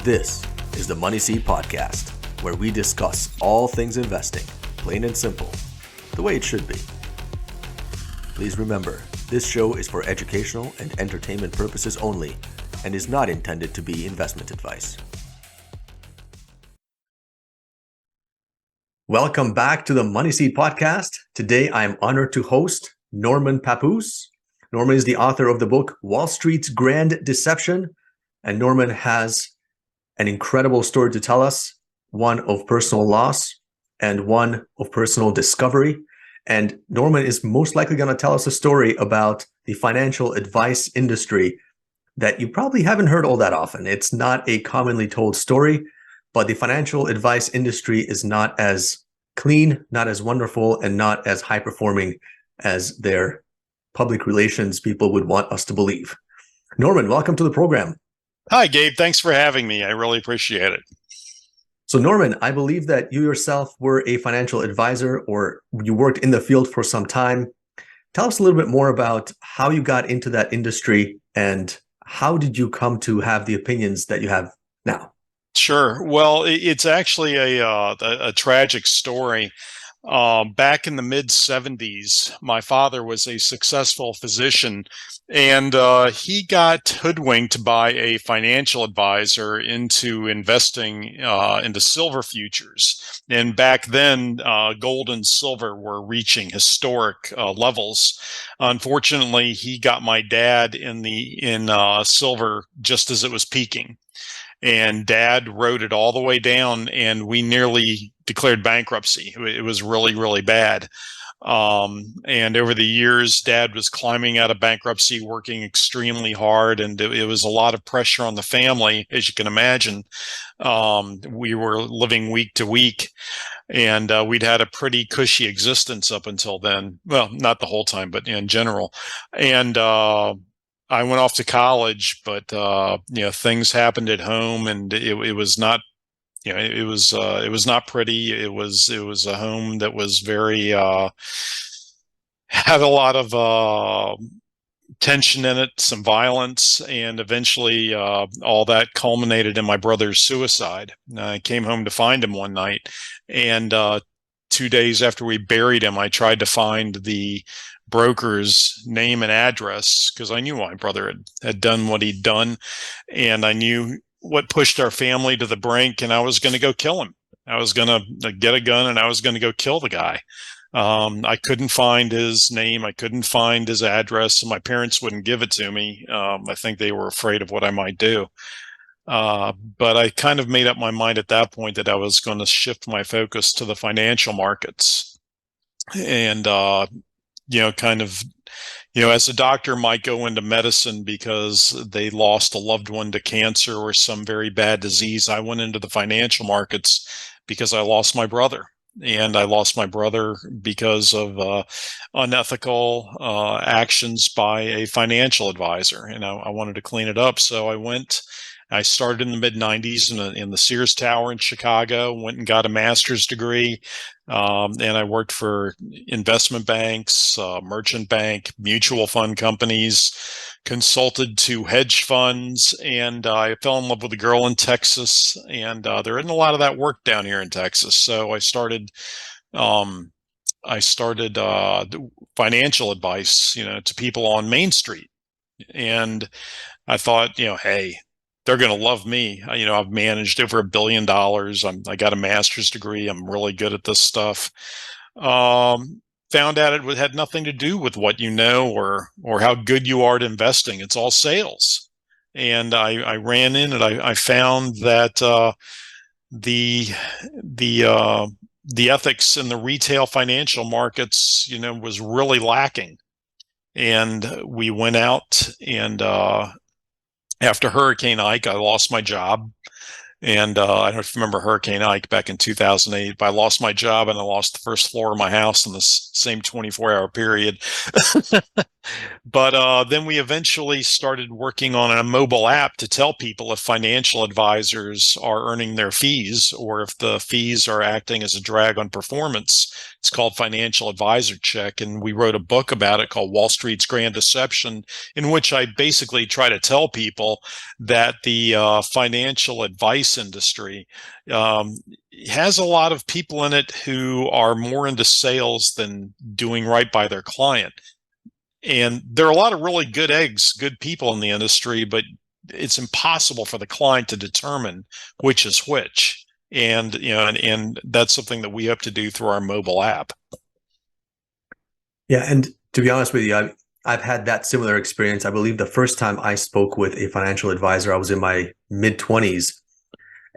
This is the Money Seed Podcast, where we discuss all things investing, plain and simple, the way it should be. Please remember, this show is for educational and entertainment purposes only and is not intended to be investment advice. Welcome back to the Money Seed Podcast. Today, I am honored to host Norman Pappous. Norman is the author of the book, Wall Street's Grand Deception, and Norman has an incredible story to tell us, one of personal loss and one of personal discovery. And Norman is most likely going to tell us a story about the financial advice industry that you probably haven't heard all that often. It's not a commonly told story, but the financial advice industry is not as clean, not as wonderful, and not as high performing as their public relations people would want us to believe. Norman, welcome to the program. Hi, Gabe. Thanks for having me. I really appreciate it. So Norman, I believe that you yourself were a financial advisor or you worked in the field for some time. Tell us a little bit more about how you got into that industry and how did you come to have the opinions that you have now? Sure. Well, it's actually a tragic story. Back in the mid-'70s, my father was a successful physician, and he got hoodwinked by a financial advisor into investing into silver futures. And back then, gold and silver were reaching historic levels. Unfortunately, he got my dad in silver just as it was peaking. And Dad rode it all the way down, and we nearly declared bankruptcy. It was really, really bad. And over the years, Dad was climbing out of bankruptcy, working extremely hard, and it was a lot of pressure on the family, as you can imagine. We were living week to week, and we'd had a pretty cushy existence up until then. Well, not the whole time, but in general. And I went off to college, but things happened at home, and it was not, it was not pretty. It was a home that was very had a lot of tension in it, some violence, and eventually all that culminated in my brother's suicide. I came home to find him one night, and 2 days after we buried him, I tried to find the broker's name and address because I knew my brother had done what he'd done, and I knew what pushed our family to the brink, and I was going to go kill him. I was going to get a gun and I was going to go kill the guy. I couldn't find his name. I couldn't find his address, and my parents wouldn't give it to me. I think they were afraid of what I might do. But I kind of made up my mind at that point that I was going to shift my focus to the financial markets. And as a doctor might go into medicine because they lost a loved one to cancer or some very bad disease, I went into the financial markets because I lost my brother. And I lost my brother because of unethical actions by a financial advisor. And I wanted to clean it up. So I started in the mid-'90s in the Sears Tower in Chicago, went and got a master's degree. And I worked for investment banks, merchant bank, mutual fund companies, consulted to hedge funds, and I fell in love with a girl in Texas. And there isn't a lot of that work down here in Texas. So I started financial advice, to people on Main Street. And I thought, hey, they're going to love me. I've managed over $1 billion. I got a master's degree. I'm really good at this stuff. Found out it had nothing to do with what you know or how good you are at investing. It's all sales. And I ran in and I found that the ethics in the retail financial markets, was really lacking. And we went out and after Hurricane Ike, I lost my job, And I don't know if you remember Hurricane Ike back in 2008, but I lost my job and I lost the first floor of my house in the same 24-hour period. But then we eventually started working on a mobile app to tell people if financial advisors are earning their fees or if the fees are acting as a drag on performance. It's called Financial Advisor Check. And we wrote a book about it called Wall Street's Grand Deception, in which I basically try to tell people that the financial advice industry has a lot of people in it who are more into sales than doing right by their client. And there are a lot of really good eggs, good people in the industry, but it's impossible for the client to determine which is which. And and that's something that we hope to do through our mobile app. Yeah, and to be honest with you, I've had that similar experience. I believe the first time I spoke with a financial advisor, I was in my mid-20s,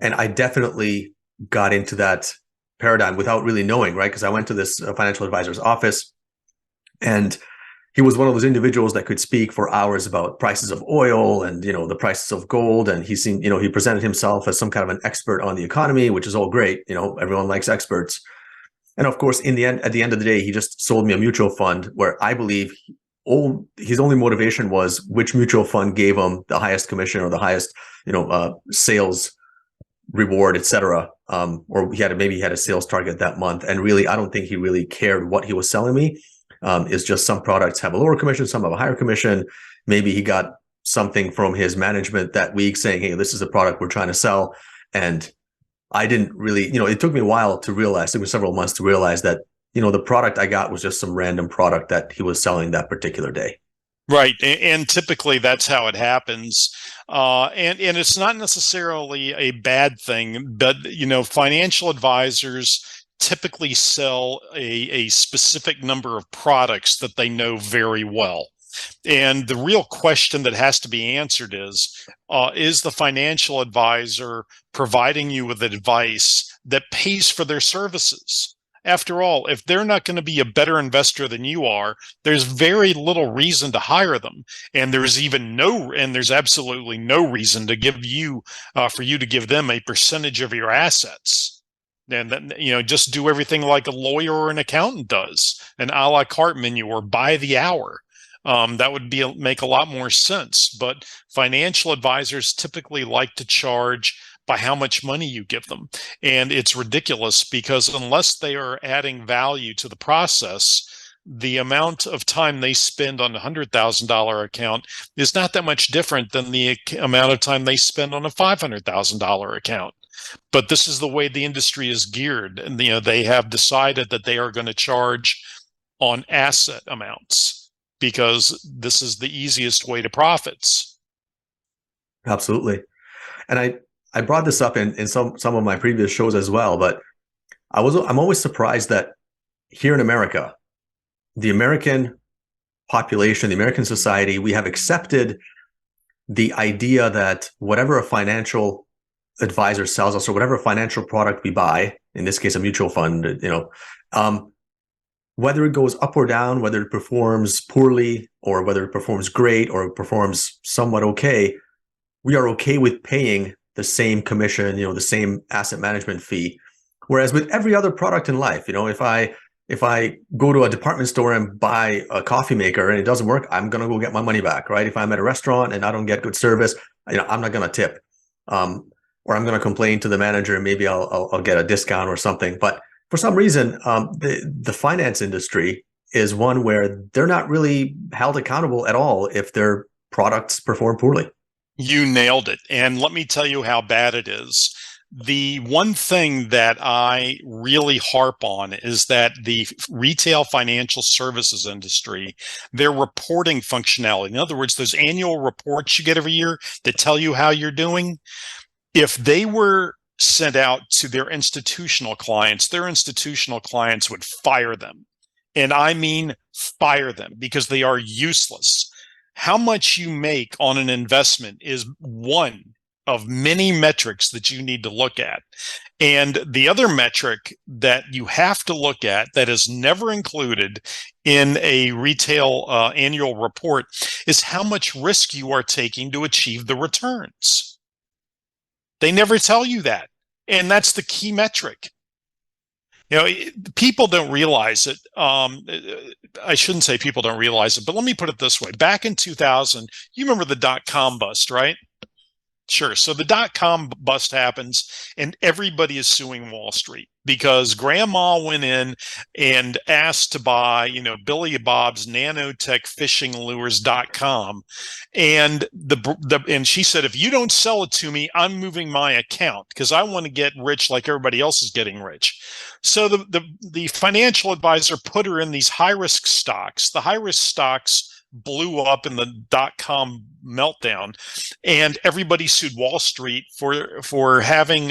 and I definitely got into that paradigm without really knowing, right? Because I went to this financial advisor's office, and he was one of those individuals that could speak for hours about prices of oil and the prices of gold. And he seemed, he presented himself as some kind of an expert on the economy, which is all great. Everyone likes experts. And of course, at the end of the day, he just sold me a mutual fund where I believe his only motivation was which mutual fund gave him the highest commission or the highest, sales reward, etc. Or maybe he had a sales target that month. And really, I don't think he really cared what he was selling me. Is just some products have a lower commission, some have a higher commission. Maybe he got something from his management that week saying, hey, this is a product we're trying to sell. And I didn't really, it took me a while to realize, it was several months to realize that, the product I got was just some random product that he was selling that particular day. Right. And typically that's how it happens. And it's not necessarily a bad thing, but, financial advisors typically sell a specific number of products that they know very well. And the real question that has to be answered is the financial advisor providing you with advice that pays for their services? After all, if they're not going to be a better investor than you are, there's very little reason to hire them. And there's absolutely no reason to give you, for you to give them a percentage of your assets. And then, just do everything like a lawyer or an accountant does, an a la carte menu or by the hour. That would make a lot more sense. But financial advisors typically like to charge by how much money you give them. And it's ridiculous because unless they are adding value to the process, the amount of time they spend on a $100,000 account is not that much different than the amount of time they spend on a $500,000 account. But this is the way the industry is geared. And, they have decided that they are going to charge on asset amounts because this is the easiest way to profits. Absolutely. And I brought this up in some of my previous shows as well, but I'm always surprised that here in America, the American population, the American society, we have accepted the idea that whatever a financial advisor sells us or whatever financial product we buy, in this case, a mutual fund, whether it goes up or down, whether it performs poorly or whether it performs great or it performs somewhat okay, we are okay with paying the same commission, the same asset management fee. Whereas with every other product in life, if I go to a department store and buy a coffee maker and it doesn't work, I'm going to go get my money back, right? If I'm at a restaurant and I don't get good service, I'm not going to tip. Or I'm going to complain to the manager and maybe I'll get a discount or something. But for some reason, the finance industry is one where they're not really held accountable at all if their products perform poorly. You nailed it. And let me tell you how bad it is. The one thing that I really harp on is that the retail financial services industry, their reporting functionality, in other words, those annual reports you get every year that tell you how you're doing, if they were sent out to their institutional clients would fire them. And I mean fire them because they are useless. How much you make on an investment is one of many metrics that you need to look at. And the other metric that you have to look at that is never included in a retail annual report is how much risk you are taking to achieve the returns. They never tell you that. And that's the key metric. People don't realize it. I shouldn't say people don't realize it, but let me put it this way. Back in 2000, you remember the dot-com bust, right? Sure. So the dot-com bust happens and everybody is suing Wall Street because grandma went in and asked to buy, Billy Bob's nanotech fishing lures.com. And and she said, if you don't sell it to me, I'm moving my account because I want to get rich like everybody else is getting rich. So the financial advisor put her in these high-risk stocks. The high-risk stocks blew up in the dot-com meltdown, and everybody sued Wall Street for having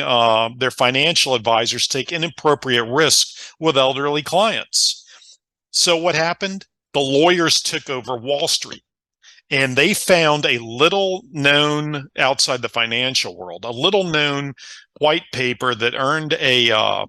their financial advisors take inappropriate risk with elderly clients. So what happened? The lawyers took over Wall Street, and they found a little known outside the financial world, a little known white paper that earned a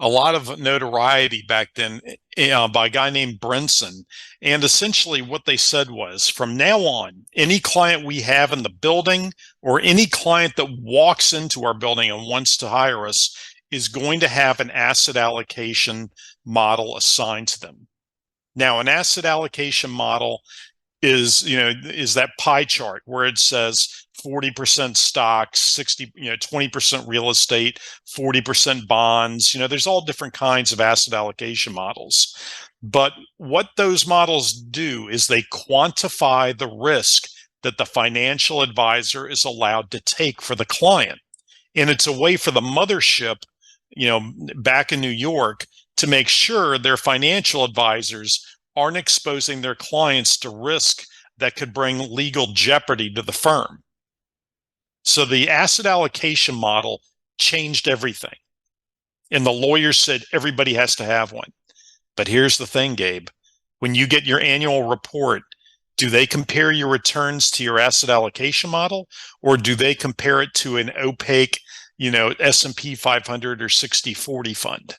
lot of notoriety back then by a guy named Bernstein. And essentially what they said was, from now on, any client we have in the building or any client that walks into our building and wants to hire us is going to have an asset allocation model assigned to them. Now, an asset allocation model is that pie chart where it says 40% stocks, 20% real estate, 40% bonds. There's all different kinds of asset allocation models. But what those models do is they quantify the risk that the financial advisor is allowed to take for the client. And it's a way for the mothership, back in New York, to make sure their financial advisors aren't exposing their clients to risk that could bring legal jeopardy to the firm. So the asset allocation model changed everything. And the lawyers said everybody has to have one. But here's the thing, Gabe. When you get your annual report, do they compare your returns to your asset allocation model, or do they compare it to an opaque, S&P 500 or 60/40 fund?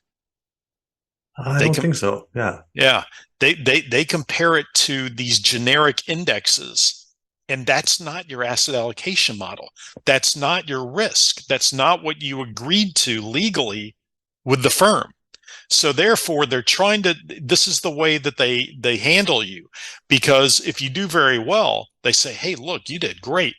I don't think so. Yeah. Yeah. They compare it to these generic indexes, and that's not your asset allocation model. That's not your risk. That's not what you agreed to legally with the firm. So therefore, this is the way that they handle you, because if you do very well, they say, hey, look, you did great.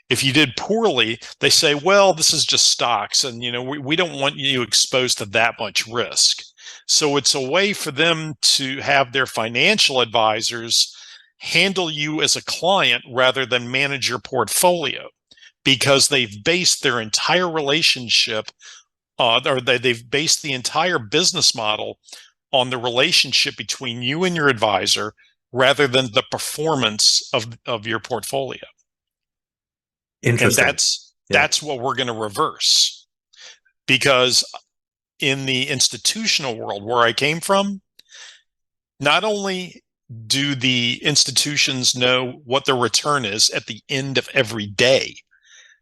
If you did poorly, they say, well, this is just stocks, and we don't want you exposed to that much risk. So it's a way for them to have their financial advisors handle you as a client rather than manage your portfolio, because they've based their entire relationship they've based the entire business model on the relationship between you and your advisor rather than the performance of your portfolio. Interesting. And that's what we're going to reverse, because in the institutional world where I came from, not only do the institutions know what their return is at the end of every day,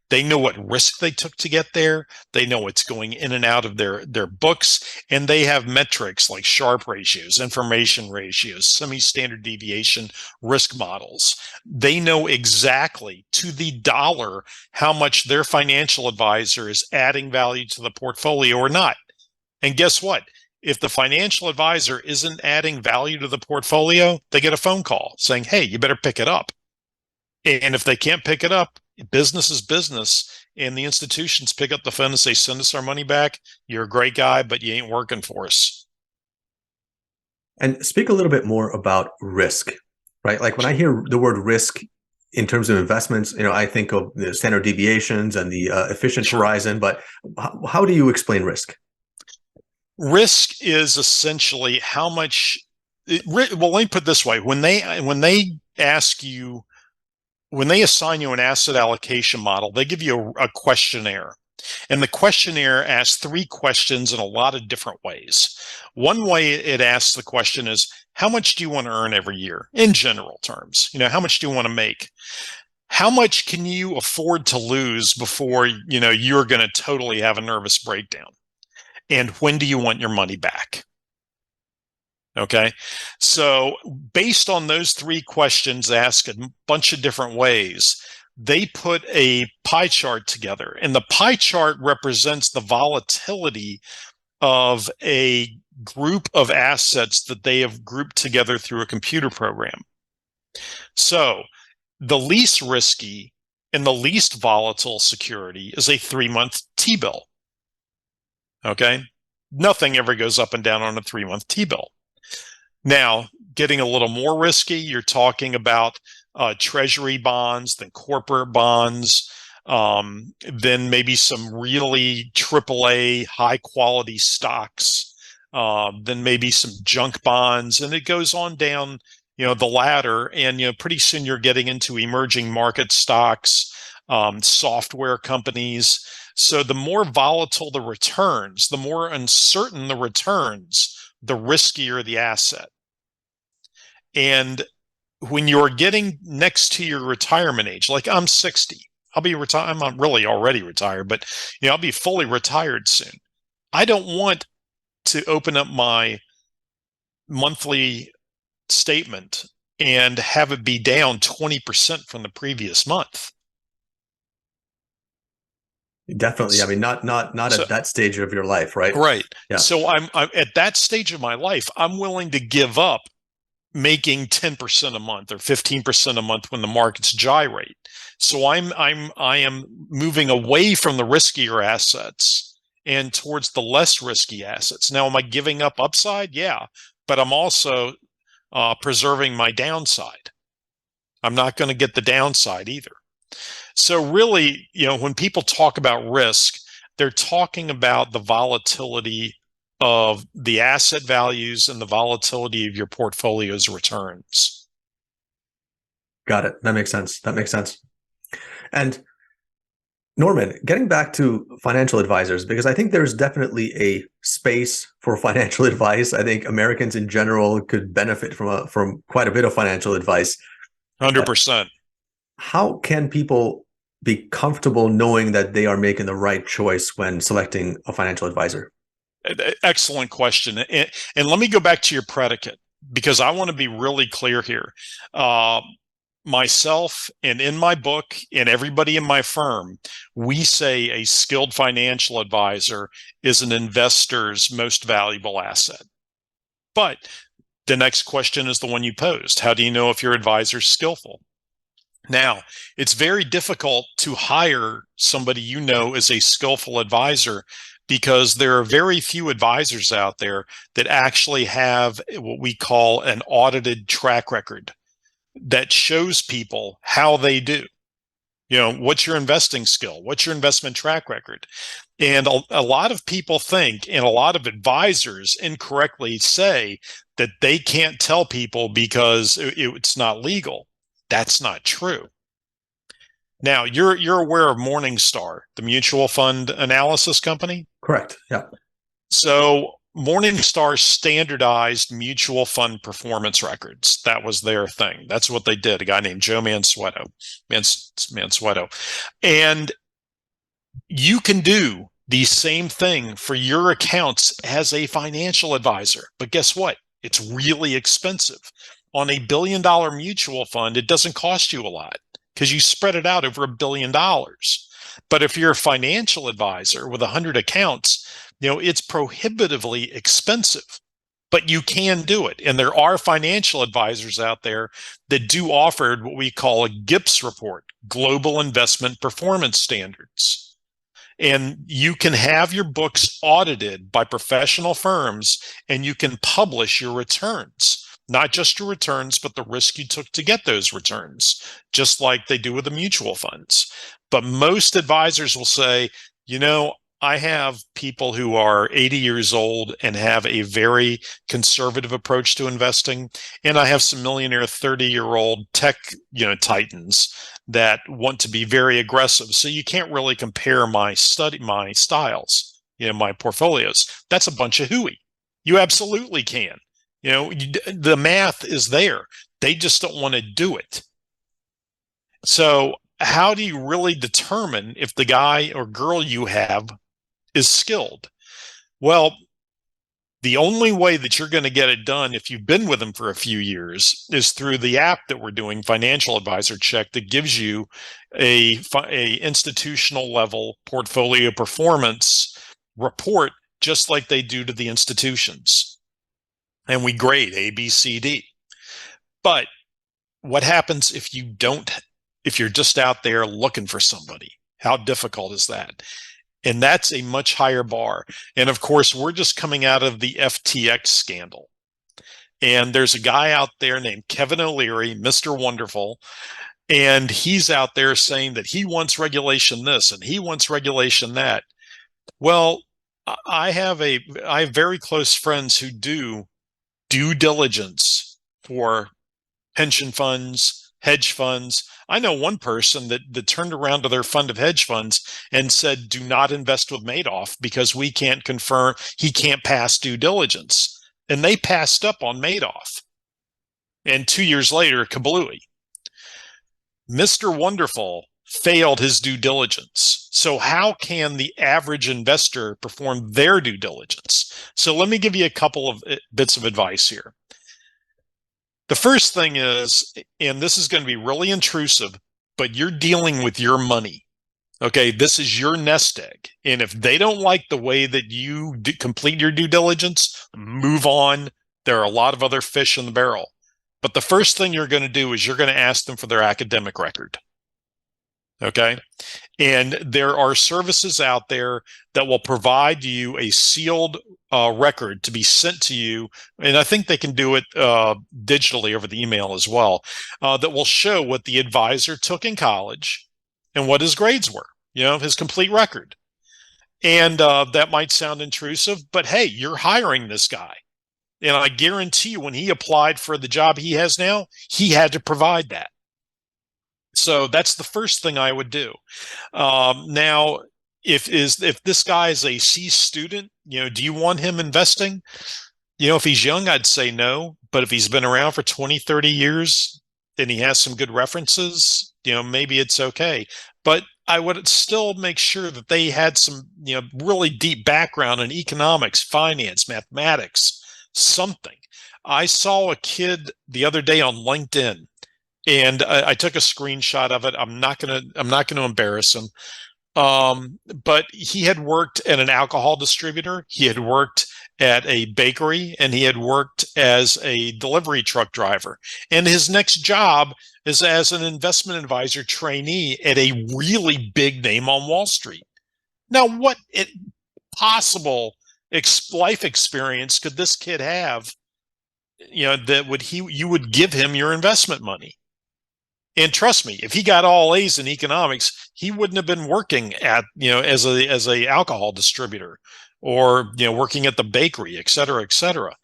they know what risk they took to get there. They know what's going in and out of their books. And they have metrics like Sharpe ratios, information ratios, semi-standard deviation risk models. They know exactly to the dollar how much their financial advisor is adding value to the portfolio or not. And guess what? If the financial advisor isn't adding value to the portfolio, they get a phone call saying, hey, you better pick it up. And if they can't pick it up, business is business, and the institutions pick up the phone and say, send us our money back. You're a great guy, but you ain't working for us. And speak a little bit more about risk, right? Like when I hear the word risk in terms of investments, I think of the standard deviations and the efficient horizon, but how do you explain risk? Risk is essentially how much, well, let me put it this way. When they ask you, when they assign you an asset allocation model, they give you a questionnaire. And the questionnaire asks 3 questions in a lot of different ways. One way it asks the question is, how much do you want to earn every year in general terms? How much do you want to make? How much can you afford to lose before, you're going to totally have a nervous breakdown? And when do you want your money back? Okay. So based on those 3 questions asked a bunch of different ways, they put a pie chart together, and the pie chart represents the volatility of a group of assets that they have grouped together through a computer program. So the least risky and the least volatile security is a 3-month T-bill. Okay? Nothing ever goes up and down on a 3-month T-bill. Now, getting a little more risky, you're talking about treasury bonds, then corporate bonds, then maybe some really AAA high quality stocks, then maybe some junk bonds, and it goes on down, the ladder. And pretty soon you're getting into emerging market stocks, software companies. So the more volatile the returns, the more uncertain the returns, the riskier the asset. And when you're getting next to your retirement age, like I'm 60, I'll be retired. I'm not really already retired, but I'll be fully retired soon. I don't want to open up my monthly statement and have it be down 20% from the previous month. Definitely. I mean, not at that stage of your life, right? Right. Yeah. So I'm at that stage of my life, I'm willing to give up making 10% a month or 15% a month when the markets gyrate. So I am moving away from the riskier assets and towards the less risky assets. Now, am I giving up upside? Yeah, but I'm also preserving my downside. I'm not going to get the downside either. So really, when people talk about risk, they're talking about the volatility of the asset values and the volatility of your portfolio's returns. Got it. That makes sense. And Norman, getting back to financial advisors, because I think there's definitely a space for financial advice. I think Americans in general could benefit from quite a bit of financial advice. 100%. How can people be comfortable knowing that they are making the right choice when selecting a financial advisor? Excellent question. And let me go back to your predicate, because I want to be really clear here. Myself and in my book and everybody in my firm, we say a skilled financial advisor is an investor's most valuable asset. But the next question is the one you posed. How do you know if your advisor's skillful? Now, it's very difficult to hire somebody as a skillful advisor, because there are very few advisors out there that actually have what we call an audited track record that shows people how they do. What's your investing skill? What's your investment track record? And a lot of people think, and a lot of advisors incorrectly say, that they can't tell people because it's not legal. That's not true. Now, you're aware of Morningstar, the mutual fund analysis company? Correct. Yeah. So Morningstar standardized mutual fund performance records. That was their thing. That's what they did. A guy named Joe Mansueto. And you can do the same thing for your accounts as a financial advisor. But guess what? It's really expensive. On a $1 billion mutual fund, it doesn't cost you a lot, because you spread it out over $1 billion. But if you're a financial advisor with 100 accounts, it's prohibitively expensive, but you can do it. And there are financial advisors out there that do offer what we call a GIPS report, Global Investment Performance Standards. And you can have your books audited by professional firms, and you can publish your returns. Not just your returns, but the risk you took to get those returns, just like they do with the mutual funds. But most advisors will say, I have people who are 80 years old and have a very conservative approach to investing. And I have some millionaire 30-year-old tech, titans that want to be very aggressive. So you can't really compare my styles, my portfolios. That's a bunch of hooey. You absolutely can. The math is there. They just don't want to do it. So how do you really determine if the guy or girl you have is skilled? Well, The only way that you're going to get it done if you've been with them for a few years is through the app that we're doing, Financial Advisor Check, that gives you a institutional level portfolio performance report, just like they do to the institutions. And we grade A, B, C, D. But what happens if you're just out there looking for somebody? How difficult is that? And that's a much higher bar. And of course, we're just coming out of the FTX scandal. And there's a guy out there named Kevin O'Leary, Mr. Wonderful, and he's out there saying that he wants regulation this and he wants regulation that. Well, I have very close friends who do due diligence for pension funds, hedge funds. I know one person that turned around to their fund of hedge funds and said, do not invest with Madoff because we can't confirm, he can't pass due diligence. And they passed up on Madoff. And 2 years later, kablooey. Mr. Wonderful failed his due diligence. So how can the average investor perform their due diligence? So let me give you a couple of bits of advice here. The first thing is, and this is going to be really intrusive, but you're dealing with your money. Okay, this is your nest egg. And if they don't like the way that you complete your due diligence, move on. There are a lot of other fish in the barrel. But the first thing you're going to do is you're going to ask them for their academic record. Okay? And there are services out there that will provide you a sealed record to be sent to you. And I think they can do it digitally over the email as well, that will show what the advisor took in college and what his grades were, his complete record. And that might sound intrusive, but hey, you're hiring this guy. And I guarantee you when he applied for the job he has now, he had to provide that. So that's the first thing I would do. Now, if this guy is a C student, do you want him investing? If he's young, I'd say no. But if he's been around for 20, 30 years and he has some good references, maybe it's okay. But I would still make sure that they had some, really deep background in economics, finance, mathematics, something. I saw a kid the other day on LinkedIn, and I took a screenshot of it. I'm not gonna embarrass him. But he had worked at an alcohol distributor. He had worked at a bakery, and he had worked as a delivery truck driver. And his next job is as an investment advisor trainee at a really big name on Wall Street. Now, what possible life experience could this kid have, that you would give him your investment money? And trust me, if he got all A's in economics, he wouldn't have been working at, as a alcohol distributor or, working at the bakery, et cetera, et cetera.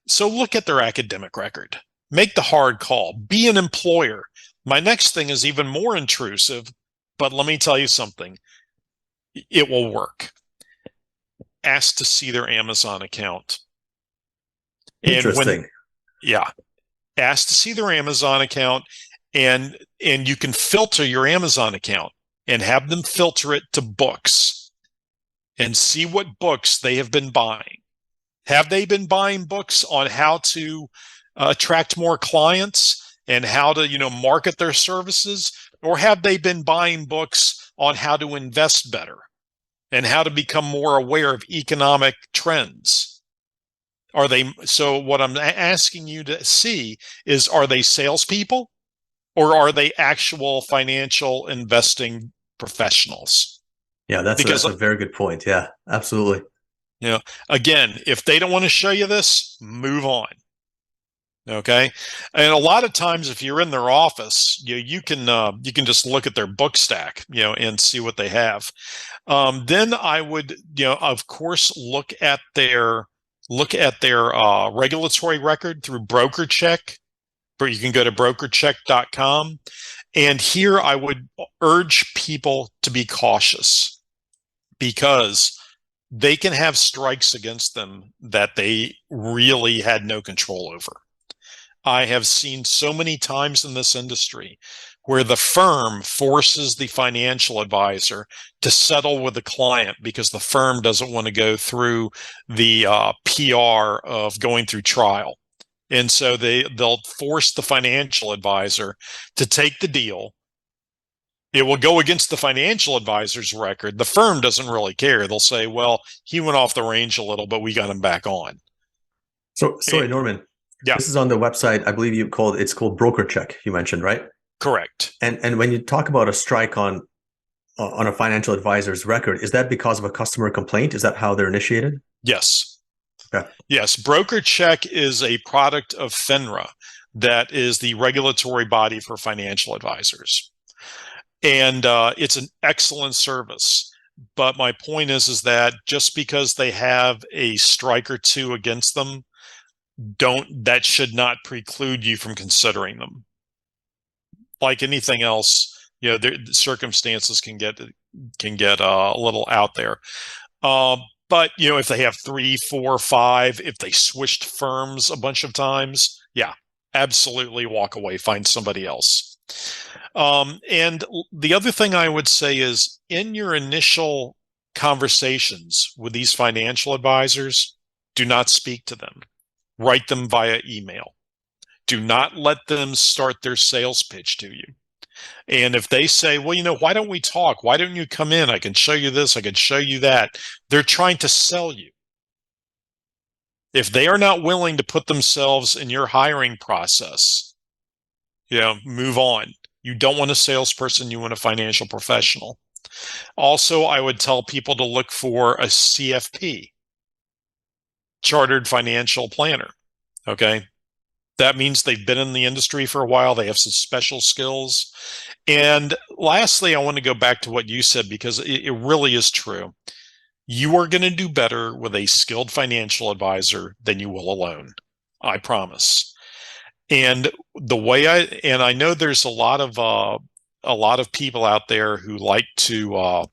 So look at their academic record, make the hard call, be an employer. My next thing is even more intrusive, but let me tell you something. It will work. Ask to see their Amazon account. Interesting. Ask to see their Amazon account. And you can filter your Amazon account and have them filter it to books and see what books they have been buying. Have they been buying books on how to attract more clients and how to, market their services? Or have they been buying books on how to invest better and how to become more aware of economic trends? So what I'm asking you to see is, are they salespeople? Or are they actual financial investing professionals? Yeah, that's a very good point. Yeah, absolutely. Again, if they don't want to show you this, move on. Okay. And a lot of times if you're in their office, you can just look at their book stack, and see what they have. Then I would, of course, look at their regulatory record through BrokerCheck. You can go to brokercheck.com. And here I would urge people to be cautious because they can have strikes against them that they really had no control over. I have seen so many times in this industry where the firm forces the financial advisor to settle with the client because the firm doesn't want to go through the PR of going through trial. And so they'll force the financial advisor to take the deal. It will go against the financial advisor's record. The firm doesn't really care. They'll say, well, he went off the range a little, but we got him back on. So, sorry, Norman. Yeah, This is on the website. I believe it's called Broker Check. You mentioned, right? correct. And when you talk about a strike on a financial advisor's record, is that because of a customer complaint? Is that how they're initiated? Yes. Okay. Yes. Broker Check is a product of FINRA, that is the regulatory body for financial advisors. And it's an excellent service. But my point is that just because they have a strike or two against them, that should not preclude you from considering them. Like anything else, the circumstances can get a little out there. But if they have 3, 4, 5, if they switched firms a bunch of times, yeah, absolutely walk away, find somebody else. And the other thing I would say is, in your initial conversations with these financial advisors, do not speak to them. Write them via email. Do not let them start their sales pitch to you. And if they say, well, why don't we talk? Why don't you come in? I can show you this. I can show you that. They're trying to sell you. If they are not willing to put themselves in your hiring process, move on. You don't want a salesperson. You want a financial professional. Also, I would tell people to look for a CFP, Chartered Financial Planner. Okay. That means they've been in the industry for a while. They have some special skills. And lastly, I want to go back to what you said, because it really is true. You are going to do better with a skilled financial advisor than you will alone. I promise. And I know there's a lot of people out there who like to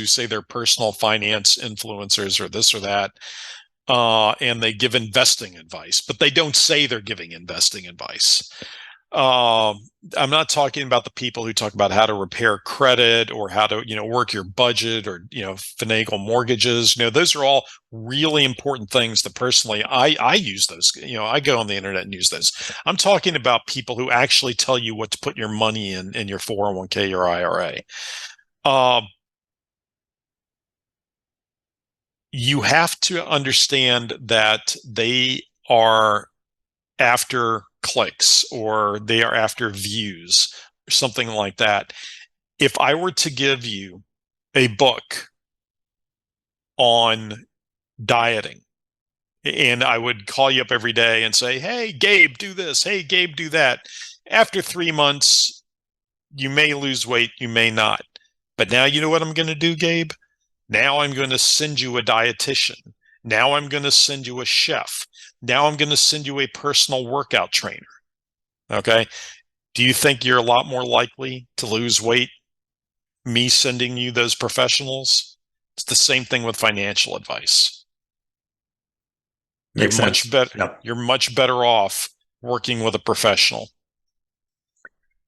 say they're personal finance influencers or this or that. And they give investing advice, but they don't say they're giving investing advice. I'm not talking about the people who talk about how to repair credit or how to, work your budget or, finagle mortgages. Those are all really important things that personally I use those. I go on the internet and use those. I'm talking about people who actually tell you what to put your money in your 401k or IRA. You have to understand that they are after clicks, or they are after views, or something like that. If I were to give you a book on dieting, and I would call you up every day and say, hey, Gabe, do this. Hey, Gabe, do that. After 3 months, you may lose weight, you may not. But now you know what I'm going to do, Gabe? Now I'm going to send you a dietitian. Now I'm going to send you a chef. Now I'm going to send you a personal workout trainer. Okay. Do you think you're a lot more likely to lose weight, me sending you those professionals? It's the same thing with financial advice. Makes sense. Yep. You're much better off working with a professional.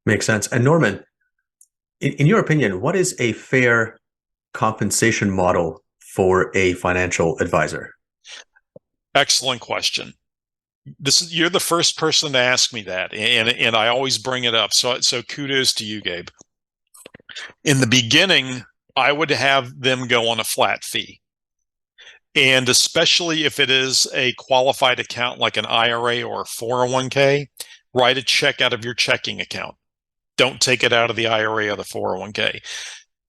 Makes sense. And Norman, in your opinion, what is a fair compensation model for a financial advisor? Excellent question. You're the first person to ask me that, and I always bring it up. So kudos to you, Gabe. In the beginning, I would have them go on a flat fee. And especially if it is a qualified account like an IRA or a 401k, write a check out of your checking account. Don't take it out of the IRA or the 401k.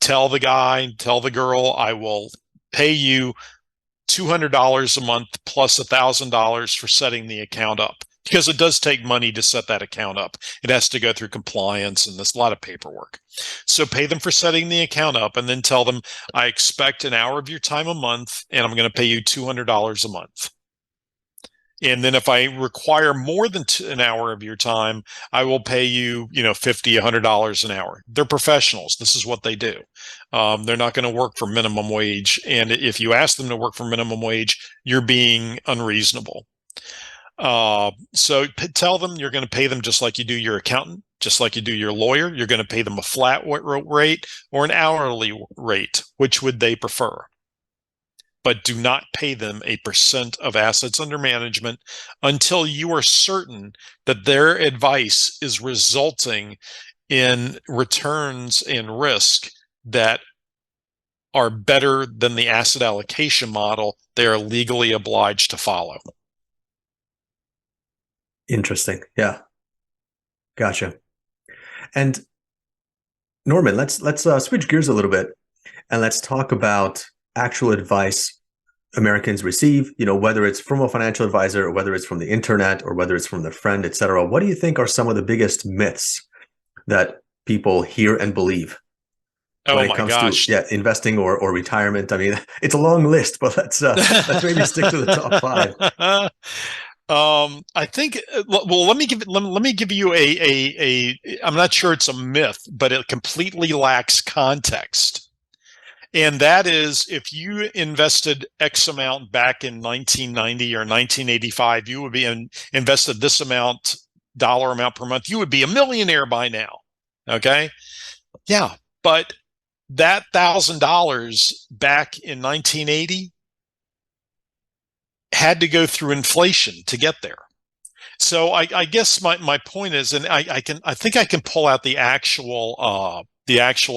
Tell the girl, I will pay you $200 a month plus $1,000 for setting the account up, because it does take money to set that account up. It has to go through compliance, and there's a lot of paperwork. So pay them for setting the account up, and then tell them, I expect an hour of your time a month, and I'm going to pay you $200 a month. And then if I require more than an hour of your time, I will pay you, $50, $100 an hour. They're professionals. This is what they do. They're not going to work for minimum wage. And if you ask them to work for minimum wage, you're being unreasonable. So tell them you're going to pay them just like you do your accountant, just like you do your lawyer. You're going to pay them a flat rate or an hourly rate. Which would they prefer? But do not pay them a percent of assets under management until you are certain that their advice is resulting in returns and risk that are better than the asset allocation model they are legally obliged to follow. Interesting. Yeah. Gotcha. And Norman, let's switch gears a little bit and let's talk about actual advice Americans receive, whether it's from a financial advisor or whether it's from the internet or whether it's from their friend, et cetera. What do you think are some of the biggest myths that people hear and believe when Oh it my comes gosh. to investing or retirement? I mean, it's a long list, but let's maybe stick to the top five. I think. Well, let me give you a. I'm not sure it's a myth, but it completely lacks context. And that is, if you invested X amount back in 1990 or 1985, you would be invested this dollar amount per month. You would be a millionaire by now. Okay, yeah, but that $1,000 back in 1980 had to go through inflation to get there. So I guess my point is, and I think I can pull out the actual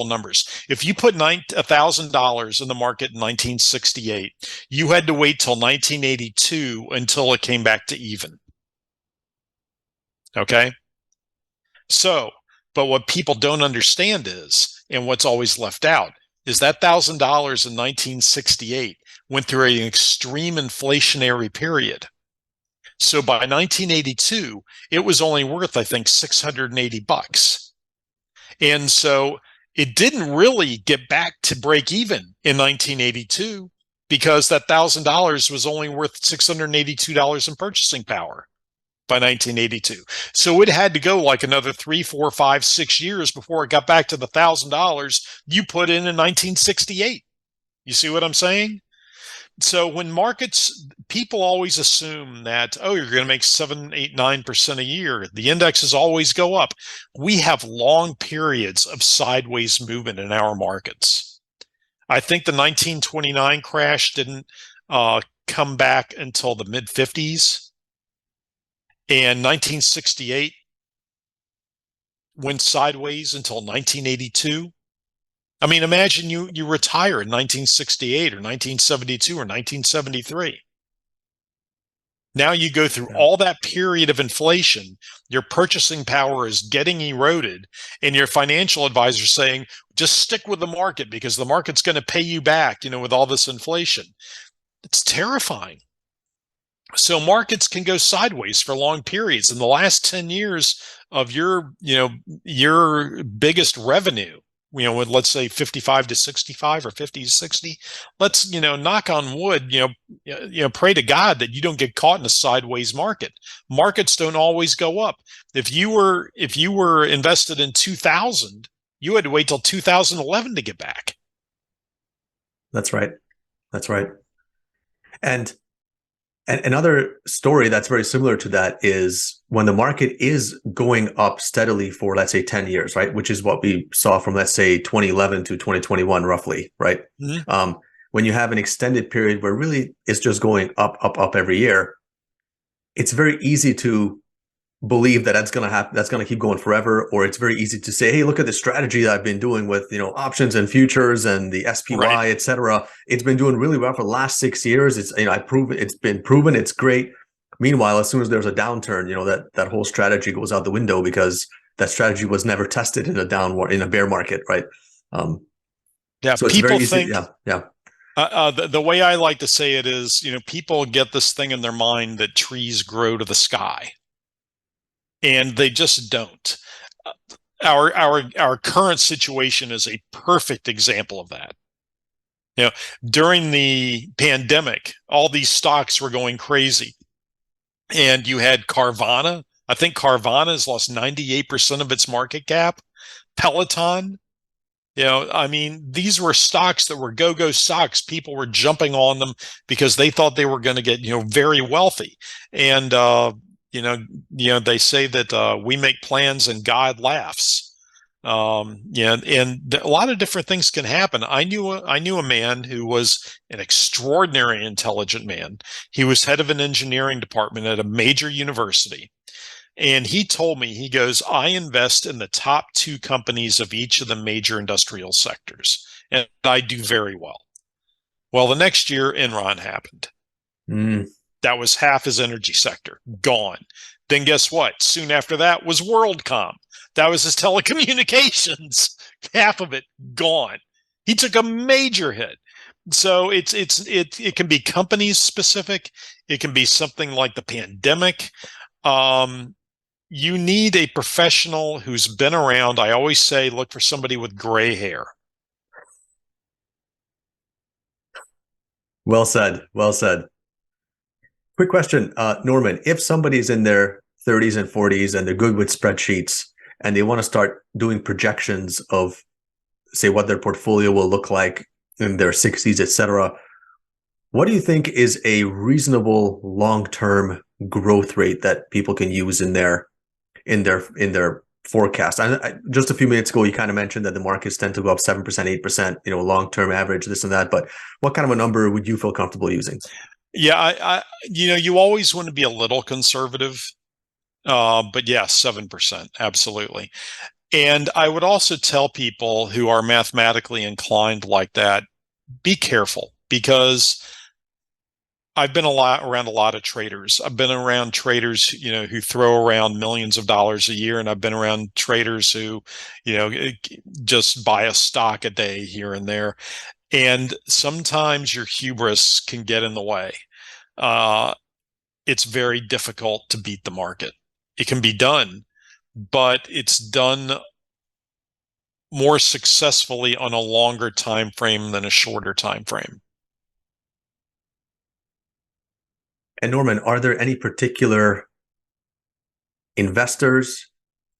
numbers. If you put $1,000 in the market in 1968, you had to wait till 1982 until it came back to even. Okay. So, but what people don't understand is, and what's always left out, is that $1,000 in 1968 went through an extreme inflationary period. So by 1982, it was only worth, I think, $680. And so it didn't really get back to break even in 1982 because that $1,000 was only worth $682 in purchasing power by 1982. So it had to go like another 3, 4, 5, 6 years before it got back to the $1,000 you put in 1968. You see what I'm saying? So when markets, people always assume that, oh, you're going to make 7, 8, 9% a year. The indexes always go up. We have long periods of sideways movement in our markets. I think the 1929 crash didn't come back until the mid 50s. And 1968 went sideways until 1982. I mean, imagine you retire in 1968 or 1972 or 1973. Now you go through all that period of inflation, your purchasing power is getting eroded, and your financial advisor saying, just stick with the market because the market's going to pay you back, with all this inflation. It's terrifying. So markets can go sideways for long periods. In the last 10 years of your biggest revenue, with, let's say 55 to 65 or 50 to 60, let's, knock on wood, pray to God that you don't get caught in a sideways market. Markets don't always go up. If you were invested in 2000, you had to wait till 2011 to get back. That's right. And another story that's very similar to that is when the market is going up steadily for, let's say, 10 years, right? Which is what we saw from, let's say, 2011 to 2021, roughly, right? Mm-hmm. When you have an extended period where really it's just going up, up, up every year, it's very easy to believe that that's going to happen, that's going to keep going forever. Or it's very easy to say, hey, look at the strategy that I've been doing with, options and futures and the SPY, right, et cetera. It's been doing really well for the last 6 years. It's, it's been proven, it's great. Meanwhile, as soon as there's a downturn, that whole strategy goes out the window because that strategy was never tested in a bear market, right? Yeah, so it's people very easy. think, yeah. The way I like to say it is, people get this thing in their mind that trees grow to the sky. And they just don't. Our current situation is a perfect example of that. During the pandemic, all these stocks were going crazy. And you had Carvana. I think Carvana has lost 98% of its market cap. Peloton, I mean, these were stocks that were go-go stocks. People were jumping on them because they thought they were going to get, very wealthy. And you know, they say that we make plans and God laughs. And a lot of different things can happen. I knew a man who was an extraordinary intelligent man. He was head of an engineering department at a major university. And he told me, he goes, I invest in the top two companies of each of the major industrial sectors, and I do very well. Well, the next year, Enron happened. Mm. That was half his energy sector gone. Then guess what? Soon after that was WorldCom. That was his telecommunications. Half of it gone. He took a major hit. So it can be company specific. It can be something like the pandemic. You need a professional who's been around. I always say, look for somebody with gray hair. Well said. Well said. Quick question, Norman. If somebody's in their 30s and 40s and they're good with spreadsheets and they want to start doing projections of, say, what their portfolio will look like in their 60s, etc., what do you think is a reasonable long-term growth rate that people can use in their forecast? Just a few minutes ago, you kind of mentioned that the markets tend to go up 7%, 8%, long-term average, this and that. But what kind of a number would you feel comfortable using? Yeah, you always want to be a little conservative, but yeah, 7%, absolutely. And I would also tell people who are mathematically inclined like that, be careful, because I've been around a lot of traders. I've been around traders, who throw around millions of dollars a year, and I've been around traders who, just buy a stock a day here and there. And sometimes your hubris can get in the way. It's very difficult to beat the market. It can be done, but it's done more successfully on a longer time frame than a shorter time frame. And Norman, are there any particular investors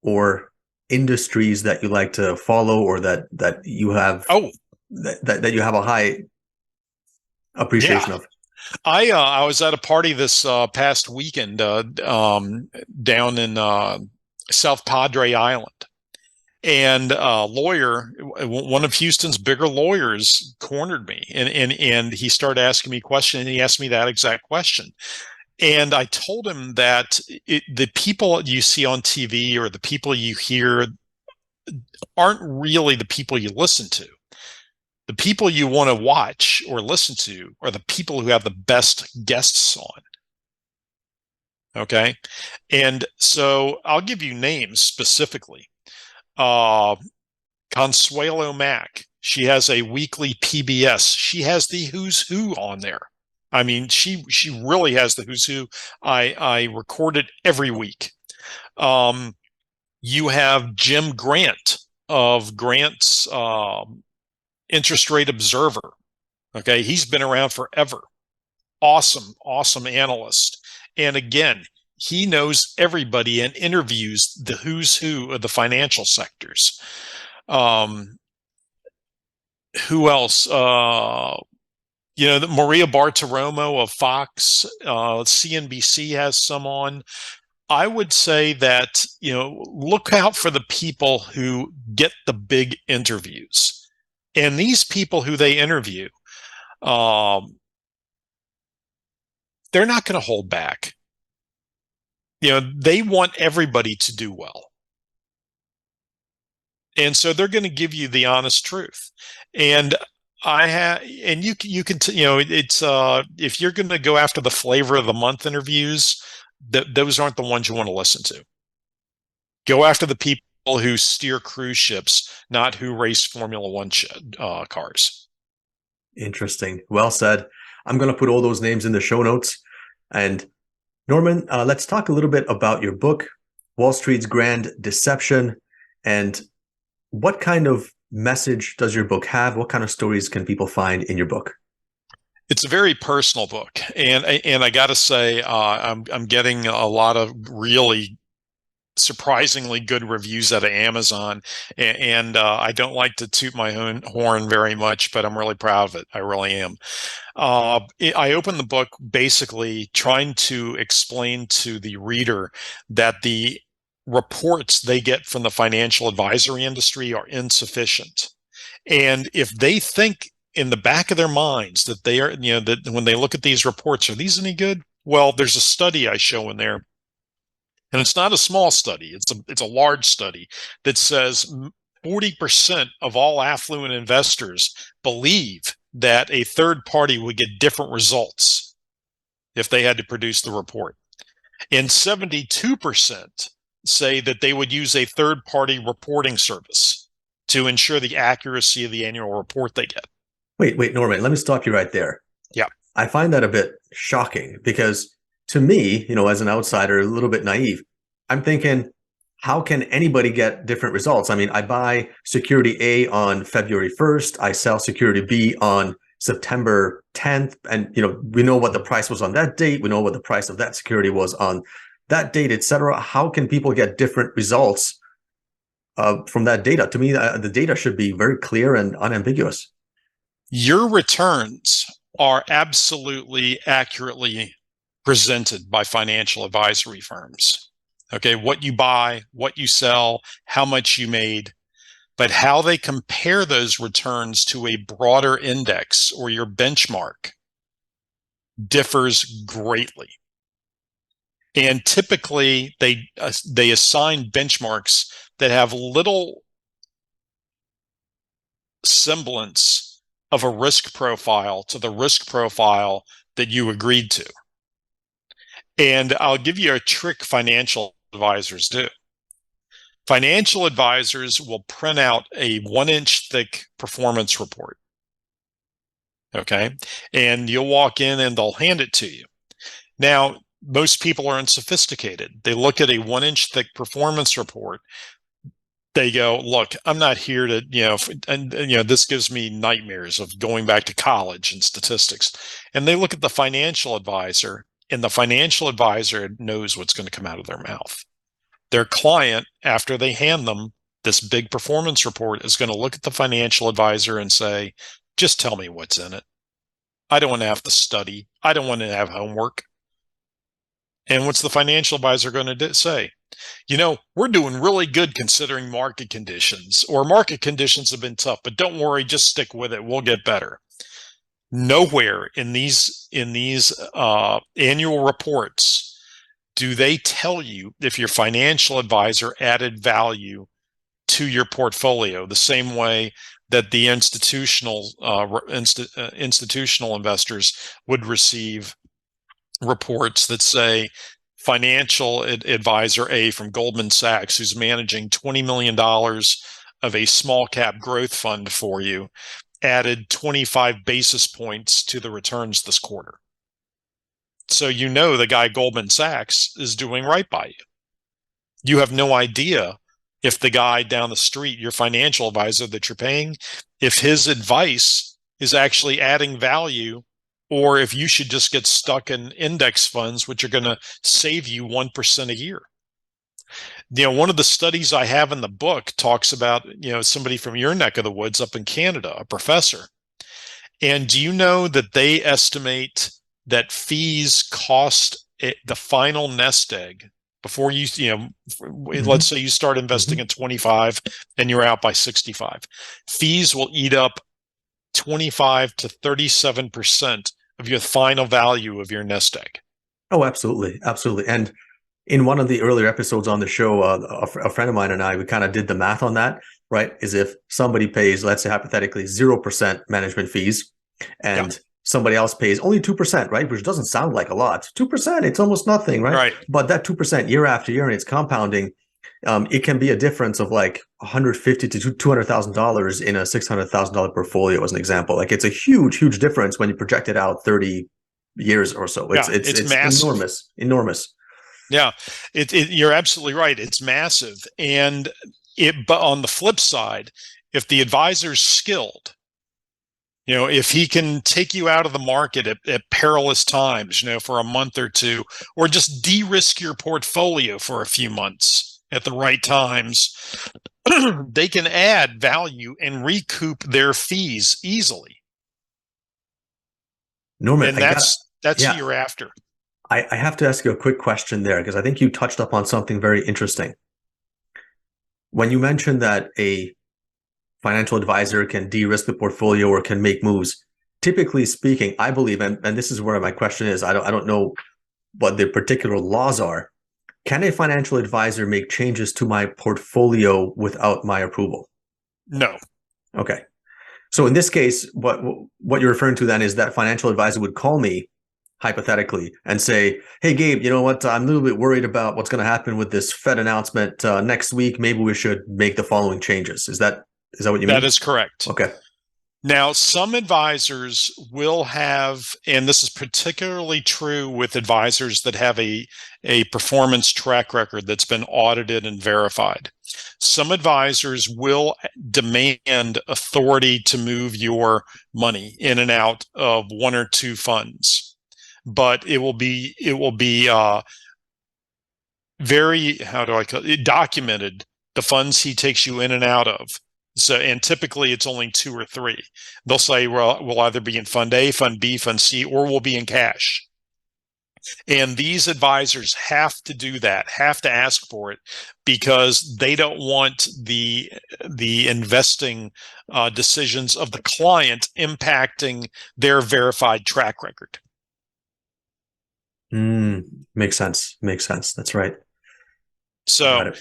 or industries that you like to follow, or that you have that you have a high appreciation Yeah. of? I was at a party this past weekend down in South Padre Island, and a lawyer, one of Houston's bigger lawyers, cornered me, and he started asking me questions, and he asked me that exact question. And I told him that the people you see on TV or the people you hear aren't really the people you listen to. The people you want to watch or listen to are the people who have the best guests on. Okay. And so I'll give you names specifically. Consuelo Mack. She has a weekly PBS. She has the who's who on there. I mean, she really has the who's who. I record it every week. You have Jim Grant of Grant's Interest Rate Observer. Okay, he's been around forever. Awesome analyst. And again, he knows everybody and interviews the who's who of the financial sectors. Who else? Maria Bartiromo of Fox, CNBC has some on. I would say that, look out for the people who get the big interviews. And these people who they interview, they're not going to hold back. They want everybody to do well. And so they're going to give you the honest truth. And you can, it's, if you're going to go after the flavor of the month interviews, those aren't the ones you want to listen to. Go after the people who steer cruise ships, not who race Formula One cars. Interesting. Well said. I'm going to put all those names in the show notes. And Norman, let's talk a little bit about your book, Wall Street's Grand Deception, and what kind of message does your book have? What kind of stories can people find in your book? It's a very personal book, and I got to say, I'm getting a lot of really surprisingly good reviews out of Amazon, and I don't like to toot my own horn very much, but I'm really proud of it. I really am. I opened the book basically trying to explain to the reader that the reports they get from the financial advisory industry are insufficient. And if they think in the back of their minds that they are, that when they look at these reports, are these any good? Well, there's a study I show in there, and it's not a small study. It's a large study that says 40% of all affluent investors believe that a third party would get different results if they had to produce the report. And 72% say that they would use a third party reporting service to ensure the accuracy of the annual report they get. Wait, Norman, let me stop you right there. Yeah. I find that a bit shocking because to me, as an outsider, a little bit naive, I'm thinking, how can anybody get different results? I mean, I buy security A on February 1st, I sell security B on September 10th, and we know what the price was on that date, we know what the price of that security was on that date, etc. How can people get different results from that data? To me, the data should be very clear and unambiguous. Your returns are absolutely accurately presented by financial advisory firms. Okay, what you buy, what you sell, how much you made, but how they compare those returns to a broader index or your benchmark differs greatly. And typically they assign benchmarks that have little semblance of a risk profile to the risk profile that you agreed to. And I'll give you a trick financial advisors do. Financial advisors will print out a 1-inch thick performance report. Okay. And you'll walk in and they'll hand it to you. Now, most people are unsophisticated. They look at a 1-inch thick performance report. They go, look, I'm not here to, this gives me nightmares of going back to college and statistics. And they look at the financial advisor, and the financial advisor knows what's going to come out of their mouth. Their client, after they hand them this big performance report, is going to look at the financial advisor and say, just tell me what's in it. I don't want to have to study. I don't want to have homework. And what's the financial advisor going to say? We're doing really good considering market conditions, or market conditions have been tough, but don't worry, just stick with it. We'll get better. Nowhere in these annual reports do they tell you if your financial advisor added value to your portfolio the same way that the institutional investors would receive reports that say financial advisor A from Goldman Sachs, who's managing $20 million of a small cap growth fund for you, added 25 basis points to the returns this quarter. So the guy Goldman Sachs is doing right by you. You have no idea if the guy down the street, your financial advisor that you're paying, if his advice is actually adding value, or if you should just get stuck in index funds, which are going to save you 1% a year. One of the studies I have in the book talks about, somebody from your neck of the woods up in Canada, a professor. And do you know that they estimate that fees cost the final nest egg before let's say you start investing at 25 and you're out by 65. Fees will eat up 25 to 37% of your final value of your nest egg. Oh, absolutely. Absolutely. And in one of the earlier episodes on the show, a friend of mine and I, we kind of did the math on that, right? Is if somebody pays, let's say hypothetically, 0% management fees, and somebody else pays only 2%, right? Which doesn't sound like a lot. 2%, it's almost nothing, right? Right. But that 2% year after year, and it's compounding, it can be a difference of like $150,000 to $200,000 in a $600,000 portfolio, as an example. Like, it's a huge, huge difference when you project it out 30 years or so. It's massive. Enormous. Yeah, you're absolutely right. It's massive. And but on the flip side, if the advisor's skilled, if he can take you out of the market at perilous times, for a month or two, or just de-risk your portfolio for a few months, at the right times, they can add value and recoup their fees easily. Norman, And that's who yeah, you're after. I have to ask you a quick question there because I think you touched upon something very interesting. When you mentioned that a financial advisor can de-risk the portfolio or can make moves, typically speaking, I believe, and this is where my question is, I don't know what the particular laws are. Can a financial advisor make changes to my portfolio without my approval? No. Okay. So in this case, what you're referring to then is that financial advisor would call me hypothetically and say, "Hey, Gabe, you know what? I'm a little bit worried about what's going to happen with this Fed announcement next week. Maybe we should make the following changes." Is that what you mean? That is correct. Okay. Now, some advisors will have, and this is particularly true with advisors that have a performance track record that's been audited and verified. Some advisors will demand authority to move your money in and out of one or two funds, but it will be very, how do I call it, documented, the funds he takes you in and out of. So, and typically it's only two or three. They'll say, well, we'll either be in fund A, fund B, fund C, or we'll be in cash. And these advisors have to do that, have to ask for it, because they don't want the investing decisions of the client impacting their verified track record. Makes sense. Makes sense. That's right. So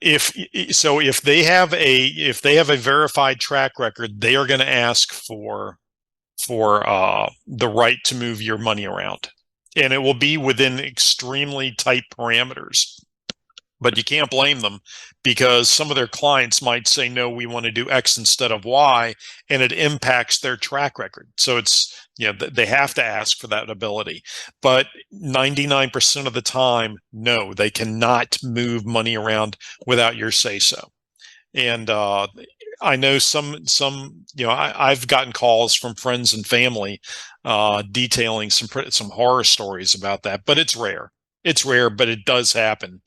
if they have a verified track record, they are going to ask for the right to move your money around, and it will be within extremely tight parameters. But you can't blame them, because some of their clients might say, no, we want to do X instead of Y, and it impacts their track record. So it's, they have to ask for that ability. But 99% of the time, no, they cannot move money around without your say-so. And I know some I've gotten calls from friends and family detailing some horror stories about that, but it's rare. It's rare, but it does happen.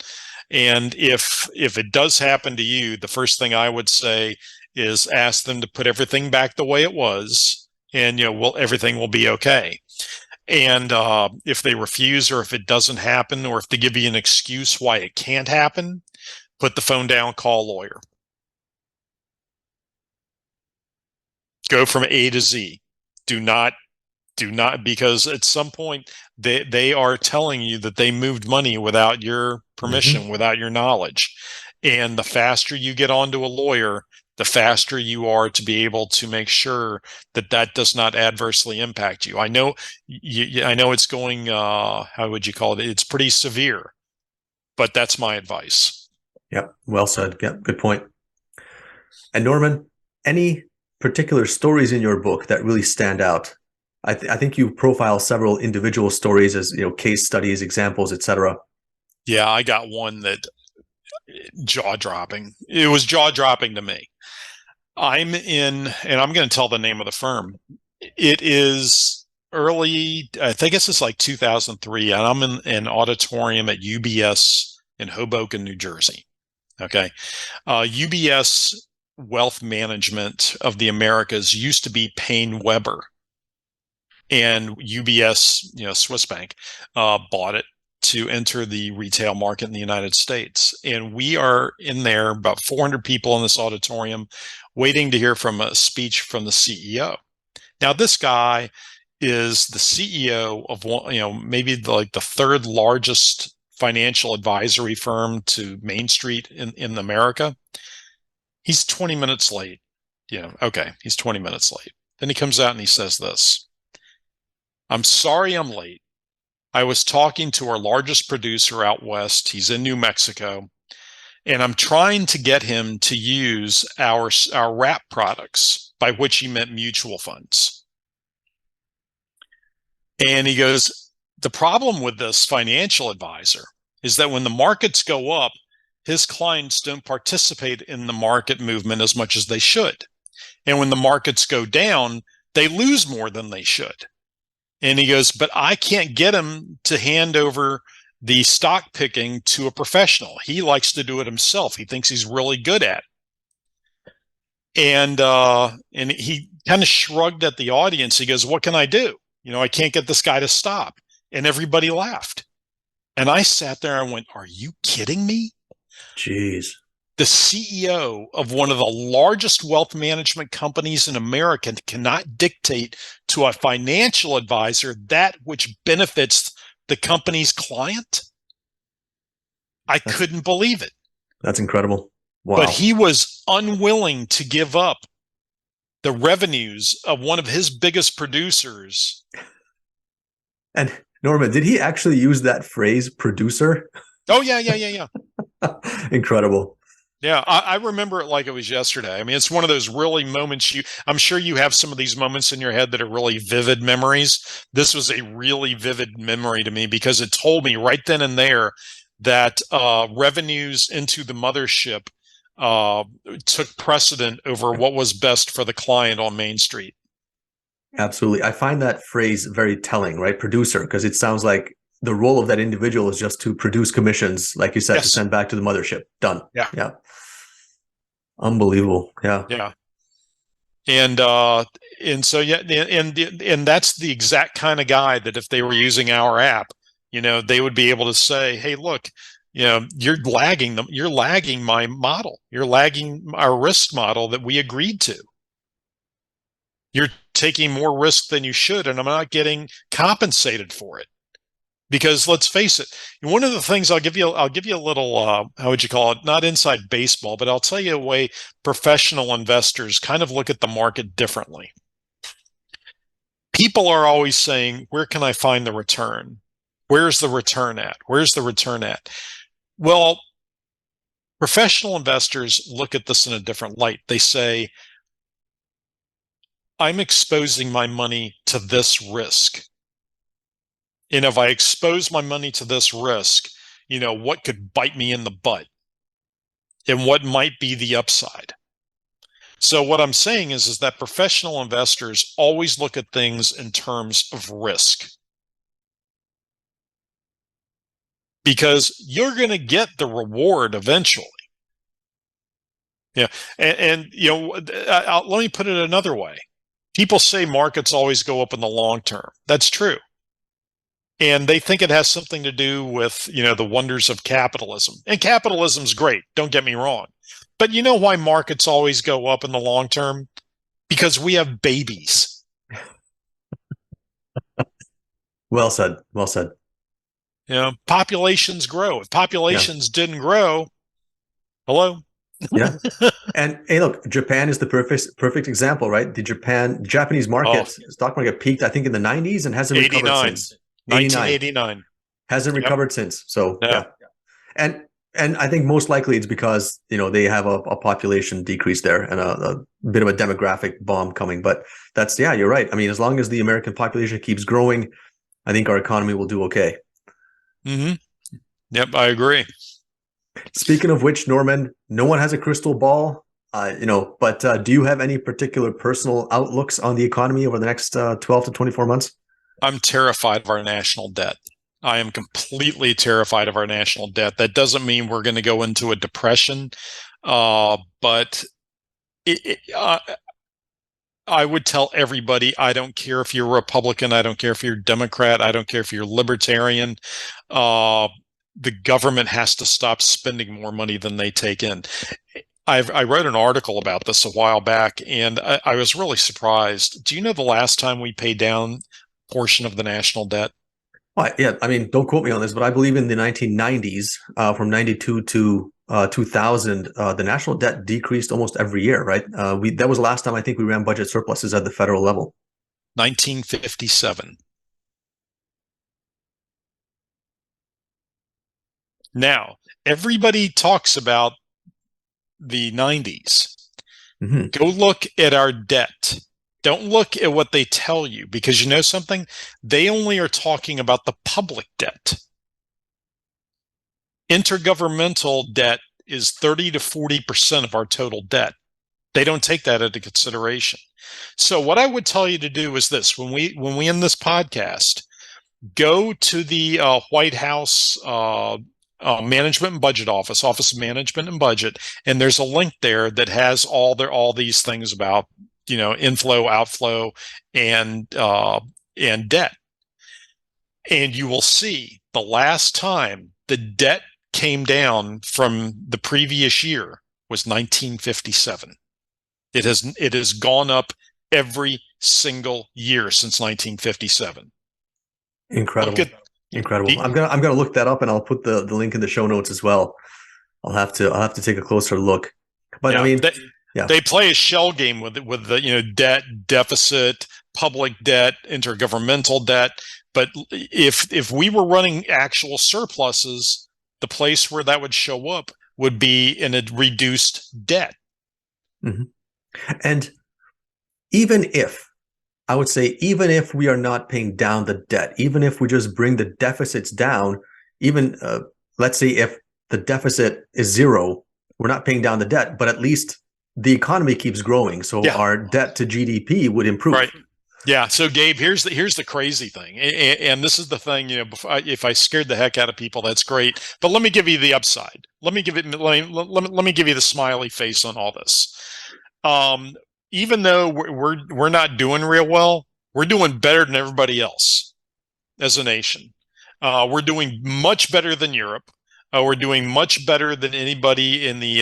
And if it does happen to you, the first thing I would say is ask them to put everything back the way it was, and everything will be okay. And if they refuse, or if it doesn't happen, or if they give you an excuse why it can't happen, put the phone down, call a lawyer. Go from A to Z. Do not, because at some point they are telling you that they moved money without your permission, without your knowledge. And the faster you get onto a lawyer, the faster you are to be able to make sure that does not adversely impact you. I know it's going, how would you call it? It's pretty severe, but that's my advice. Yep. Well said. Yep. Good point. And Norman, any particular stories in your book that really stand out? I think you profile several individual stories as, case studies, examples, etc. Yeah, I got one that jaw-dropping. It was jaw-dropping to me. I'm in, and I'm going to tell the name of the firm. It is early, I think it's like 2003, and I'm in an auditorium at UBS in Hoboken, New Jersey. Okay. UBS Wealth Management of the Americas used to be Payne Weber, and UBS, Swiss Bank, bought it to enter the retail market in the United States. And we are in there, about 400 people in this auditorium, waiting to hear from a speech from the CEO. Now, this guy is the CEO of one, maybe the third largest financial advisory firm to Main Street in America. He's 20 minutes late. Okay, he's 20 minutes late. Then he comes out and he says this: "I'm sorry I'm late. I was talking to our largest producer out west. He's in New Mexico, and I'm trying to get him to use our wrap products," by which he meant mutual funds. And he goes, "The problem with this financial advisor is that when the markets go up, his clients don't participate in the market movement as much as they should. And when the markets go down, they lose more than they should." And he goes, "But I can't get him to hand over the stock picking to a professional. He likes to do it himself. He thinks he's really good at it. And he kind of shrugged at the audience. He goes, "What can I do? I can't get this guy to stop." And everybody laughed. And I sat there and went, "Are you kidding me?" Jeez. The CEO of one of the largest wealth management companies in America cannot dictate to a financial advisor that which benefits the company's client. I couldn't believe it. That's incredible. Wow. But he was unwilling to give up the revenues of one of his biggest producers. And Norman, did he actually use that phrase, producer? Oh, yeah. Incredible. Yeah, I remember it like it was yesterday. I mean, it's one of those really moments I'm sure you have some of these moments in your head that are really vivid memories. This was a really vivid memory to me because it told me right then and there that revenues into the mothership took precedent over what was best for the client on Main Street. Absolutely. I find that phrase very telling, right? Producer, because it sounds like the role of that individual is just to produce commissions, like you said, Yes. to send back to the mothership. Done. Yeah. Unbelievable. Yeah. And so and that's the exact kind of guy that if they were using our app, they would be able to say, "Hey, look, you're lagging them. You're lagging my model. You're lagging our risk model that we agreed to. You're taking more risk than you should, and I'm not getting compensated for it." Because let's face it, one of the things I'll give you a little, how would you call it? Not inside baseball, but I'll tell you a way professional investors kind of look at the market differently. People are always saying, "Where can I find the return? Where's the return at? Where's the return at?" Well, professional investors look at this in a different light. They say, "I'm exposing my money to this risk. And if I expose my money to this risk, what could bite me in the butt? And what might be the upside?" So what I'm saying is that professional investors always look at things in terms of risk. Because you're going to get the reward eventually. Yeah. And let me put it another way. People say markets always go up in the long term. That's true. And they think it has something to do with, the wonders of capitalism. And capitalism's great, don't get me wrong. But you know why markets always go up in the long term? Because we have babies. Well said. Populations grow. If populations didn't grow, hello? Yeah. And hey, look, Japan is the perfect example, right? The Japanese market, stock market peaked, I think, in the 90s and hasn't recovered since. 1989. Hasn't recovered since. So no. Yeah. And I think most likely it's because, they have a population decrease there and a bit of a demographic bomb coming. But you're right. I mean, as long as the American population keeps growing, I think our economy will do okay. Mm-hmm. Yep, I agree. Speaking of which, Norman, no one has a crystal ball, but do you have any particular personal outlooks on the economy over the next 12 to 24 months? I'm terrified of our national debt. I am completely terrified of our national debt. That doesn't mean we're going to go into a depression, but I would tell everybody, I don't care if you're Republican, I don't care if you're Democrat, I don't care if you're Libertarian, the government has to stop spending more money than they take in. I wrote an article about this a while back, and I was really surprised. Do you know the last time we paid down portion of the national debt? Well, yeah, I mean, don't quote me on this, but I believe in the 1990s, from 92 to 2000, the national debt decreased almost every year, right? That was the last time I think we ran budget surpluses at the federal level. 1957. Now, everybody talks about the 90s. Mm-hmm. Go look at our debt. Don't look at what they tell you, because you know something? They only are talking about the public debt. Intergovernmental debt is 30 to 40% of our total debt. They don't take that into consideration. So what I would tell you to do is this: when we end this podcast, go to the White House Management and Budget Office of Management and Budget, and there's a link there that has all these things about inflow, outflow, and debt, and you will see the last time the debt came down from the previous year was 1957. It has gone up every single year since 1957. Incredible. Incredible. I'm gonna look that up, and I'll put the link in the show notes as well. I'll have to take a closer look. But yeah, I mean, they play a shell game with the debt, deficit, public debt, intergovernmental debt. But if we were running actual surpluses, the place where that would show up would be in a reduced debt. Mm-hmm. And even if we are not paying down the debt, even if we just bring the deficits down, even let's say if the deficit is zero, we're not paying down the debt, but at least the economy keeps growing. So our debt to GDP would improve. Right. Yeah. So Gabe, here's the crazy thing. And this is the thing, if I scared the heck out of people, that's great. But let me give you the upside. Let me give you the smiley face on all this. Even though we're not doing real well, we're doing better than everybody else as a nation. We're doing much better than Europe. We're doing much better than anybody in the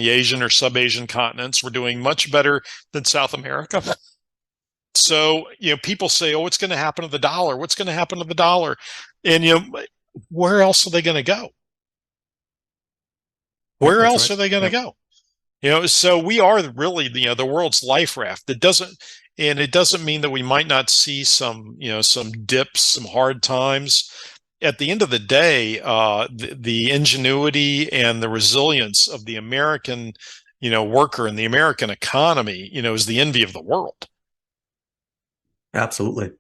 Asian or sub-Asian continents. We're doing much better than South America. So people say, "Oh, what's going to happen to the dollar? What's going to happen to the dollar?" And where else are they going to go? Where else are they going to go? So we are really the world's life raft. It doesn't mean that we might not see some dips, some hard times. At the end of the day, the ingenuity and the resilience of the American worker and the American economy is the envy of the world. Absolutely.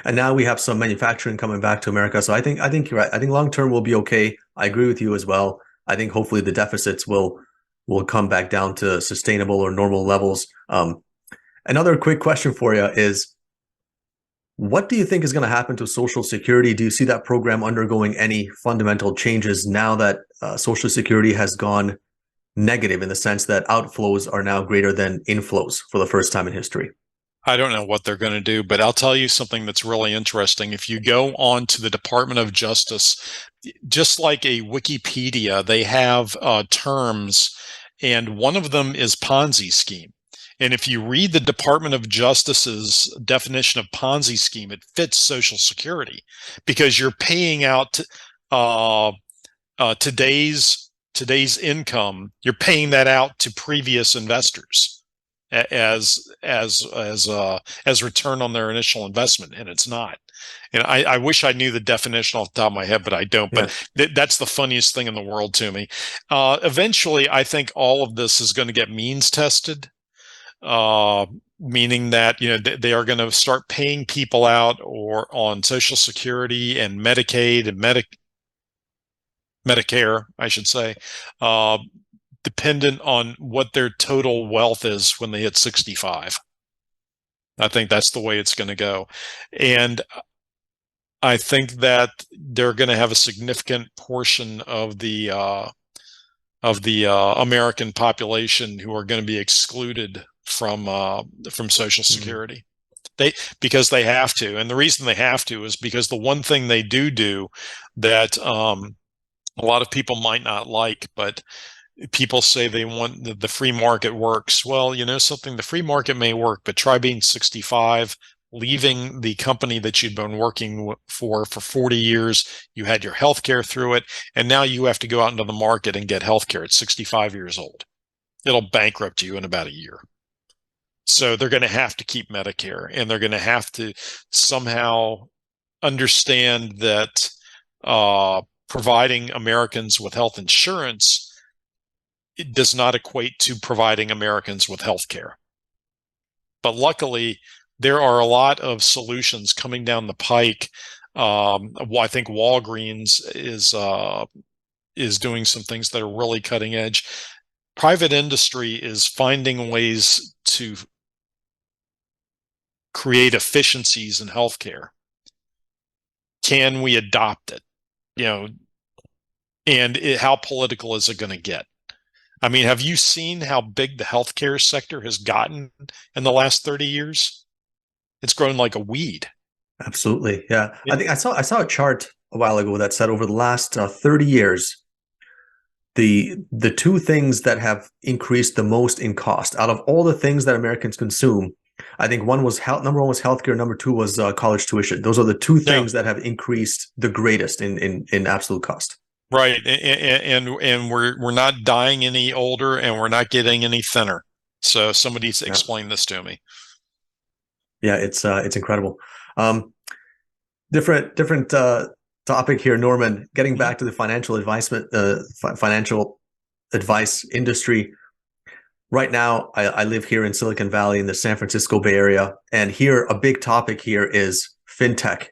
And now we have some manufacturing coming back to America. So I think you're right. I think long term we'll be okay. I agree with you as well. I think hopefully the deficits will come back down to sustainable or normal levels. Another quick question for you is, what do you think is going to happen to Social Security? Do you see that program undergoing any fundamental changes now that Social Security has gone negative, in the sense that outflows are now greater than inflows for the first time in history? I don't know what they're going to do, but I'll tell you something that's really interesting. If you go on to the Department of Justice, just like a Wikipedia, they have terms, and one of them is Ponzi scheme. And if you read the Department of Justice's definition of Ponzi scheme, it fits Social Security, because you're paying out today's income. You're paying that out to previous investors as return on their initial investment, and it's not. And I wish I knew the definition off the top of my head, but I don't. But that's the funniest thing in the world to me. Eventually, I think all of this is going to get means tested, meaning that they are going to start paying people out or on Social Security and Medicaid and Medicare, I should say, dependent on what their total wealth is when they hit 65. I think that's the way it's going to go. And I think that they're going to have a significant portion of the American population who are going to be excluded from Social Security. Because they have to. And the reason they have to is because the one thing they do that a lot of people might not like, but people say they want the free market works. Well, something, the free market may work, but try being 65, leaving the company that you'd been working for 40 years. You had your health care through it, and now you have to go out into the market and get health care at 65 years old. It'll bankrupt you in about a year. So they're going to have to keep Medicare, and they're going to have to somehow understand that providing Americans with health insurance, it does not equate to providing Americans with health care. But luckily, there are a lot of solutions coming down the pike. I think Walgreens is doing some things that are really cutting edge. Private industry is finding ways to create efficiencies in healthcare Can we adopt it? You know, and how political is it going to get? I mean, have you seen how big the healthcare sector has gotten in the last 30 years? It's grown like a weed. Absolutely. Yeah. I think I saw a chart a while ago that said over the last 30 years, the two things that have increased the most in cost out of all the things that Americans consume, I think one was health. Number one was healthcare. Number two was college tuition. Those are the two Yeah, things that have increased the greatest in absolute cost. right. And we're not dying any older, and we're not getting any thinner. So somebody's Yeah. explained this to me. Yeah, it's incredible. Um, different topic here, Norman. Getting Mhm. back to the financial advice industry. Right now, I live here in Silicon Valley in the San Francisco Bay Area, and here a big topic here is fintech.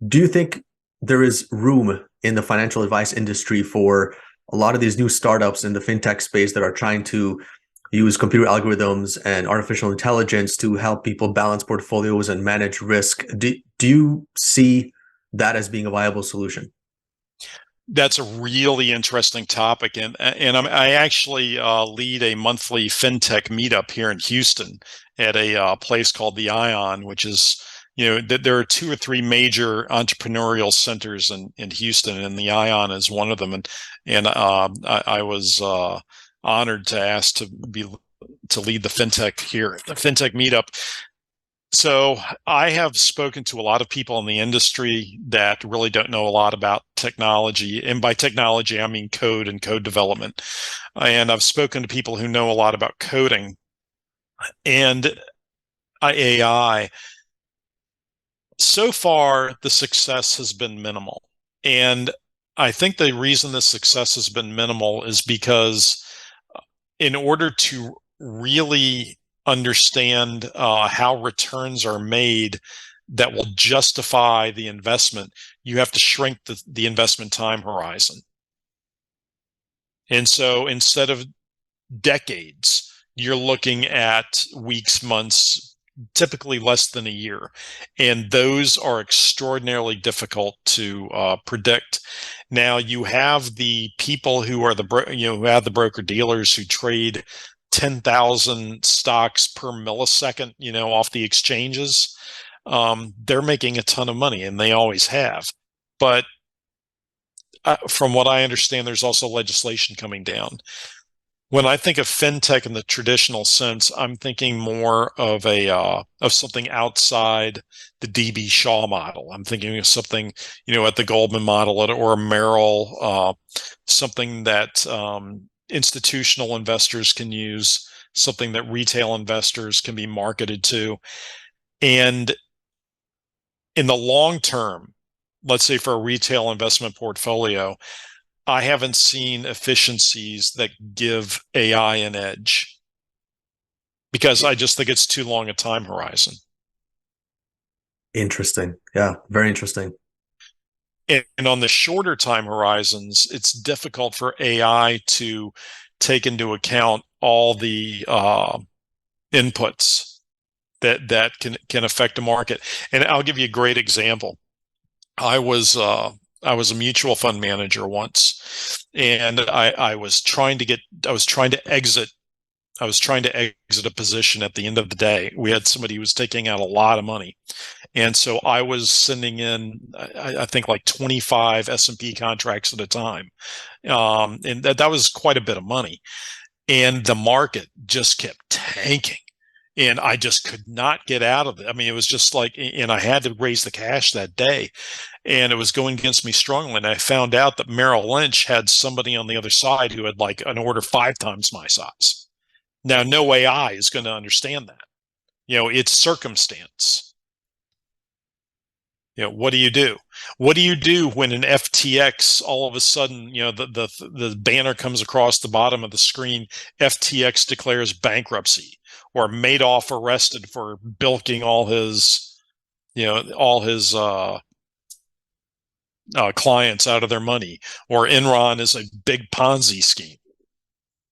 Do you think there is room in the financial advice industry for a lot of these new startups in the fintech space that are trying to use computer algorithms and artificial intelligence to help people balance portfolios and manage risk? Do you see that as being a viable solution? That's a really interesting topic, and I actually lead a monthly fintech meetup here in Houston at a place called the Ion, which is, there are two or three major entrepreneurial centers in Houston, and the Ion is one of them. And I was honored to ask to lead the fintech meetup. So I have spoken to a lot of people in the industry that really don't know a lot about technology. And by technology, I mean code and code development. And I've spoken to people who know a lot about coding and AI. So far, the success has been minimal. And I think the reason the success has been minimal is because in order to really understand how returns are made that will justify the investment, you have to shrink the investment time horizon. And so instead of decades, you're looking at weeks, months, typically less than a year. And those are extraordinarily difficult to predict. Now you have the people who are who have the broker dealers who trade 10,000 stocks per millisecond, off the exchanges. They're making a ton of money, and they always have. But from what I understand, there's also legislation coming down. When I think of fintech in the traditional sense, I'm thinking more of of something outside the DB Shaw model. I'm thinking of something, at the Goldman model or a Merrill, something that institutional investors can use, something that retail investors can be marketed to. And in the long term, let's say for a retail investment portfolio, I haven't seen efficiencies that give AI an edge because I just think it's too long a time horizon. Interesting. Yeah, very interesting. And on the shorter time horizons, it's difficult for AI to take into account all the inputs that can affect a market. And I'll give you a great example. I was a mutual fund manager once, and I was trying to exit a position at the end of the day. We had somebody who was taking out a lot of money. And so I was sending in, I think, like 25 S&P contracts at a time. And that was quite a bit of money. And the market just kept tanking. And I just could not get out of it. I mean, it was just like, and I had to raise the cash that day. And it was going against me strongly. And I found out that Merrill Lynch had somebody on the other side who had like an order 5 times my size. Now, no AI is going to understand that. It's circumstance. What do you do? What do you do when an FTX all of a sudden, the banner comes across the bottom of the screen, FTX declares bankruptcy, or Madoff arrested for bilking all his clients out of their money, or Enron is a big Ponzi scheme.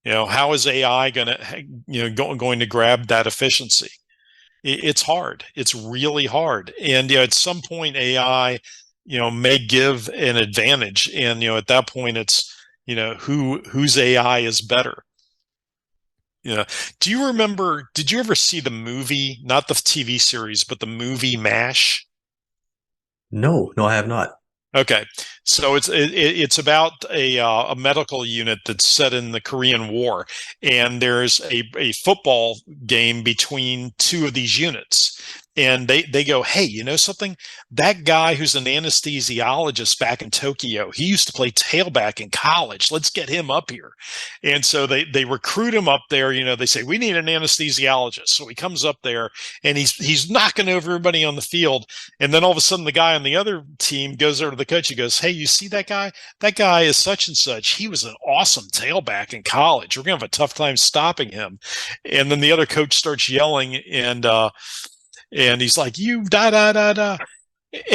How is AI going to grab that efficiency? It's hard. It's really hard. And at some point, AI may give an advantage. And, at that point, it's, whose AI is better. Do you remember, did you ever see the movie, not the TV series, but the movie MASH? No, no, I have not. Okay, so it's about a medical unit that's set in the Korean War, and there's a football game between two of these units, and they go, hey, you know something? That guy who's an anesthesiologist back in Tokyo, he used to play tailback in college. Let's get him up here, and so they recruit him up there. They say we need an anesthesiologist, so he comes up there and he's knocking over everybody on the field. And then all of a sudden, the guy on the other team goes over to the coach. He goes, hey, you see that guy? That guy is such and such. He was an awesome tailback in college. We're going to have a tough time stopping him. And then the other coach starts yelling, and he's like, you da da da da.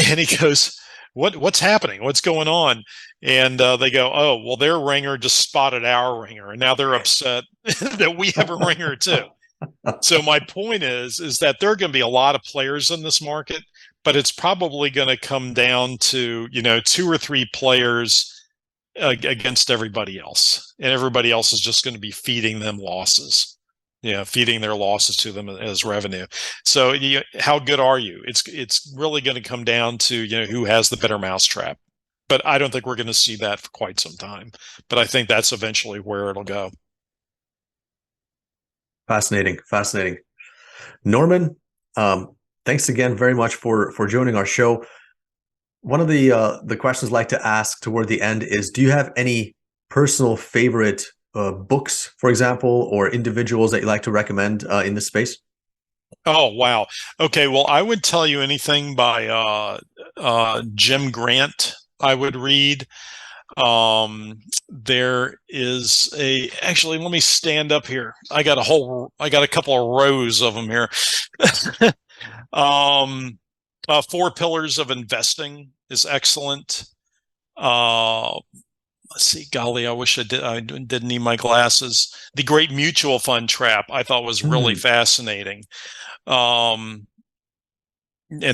And he goes, what's happening? What's going on? And they go, oh, well, their ringer just spotted our ringer, and now they're upset that we have a ringer too. So my point is that there are going to be a lot of players in this market, but it's probably going to come down to, two or three players against everybody else. And everybody else is just going to be feeding them losses, feeding their losses to them as revenue. So how good are you? It's really going to come down to, who has the better mousetrap. But I don't think we're going to see that for quite some time. But I think that's eventually where it'll go. Fascinating, fascinating. Norman, thanks again very much for joining our show. One of the questions I like to ask toward the end is, do you have any personal favorite books, for example, or individuals that you like to recommend in this space? Oh, wow. Okay, well, I would tell you anything by Jim Grant I would read. There is actually, let me stand up here. I got a couple of rows of them here. Four Pillars of Investing is excellent. Let's see, golly, I wish I didn't need my glasses. The Great Mutual Fund Trap, I thought was really fascinating. And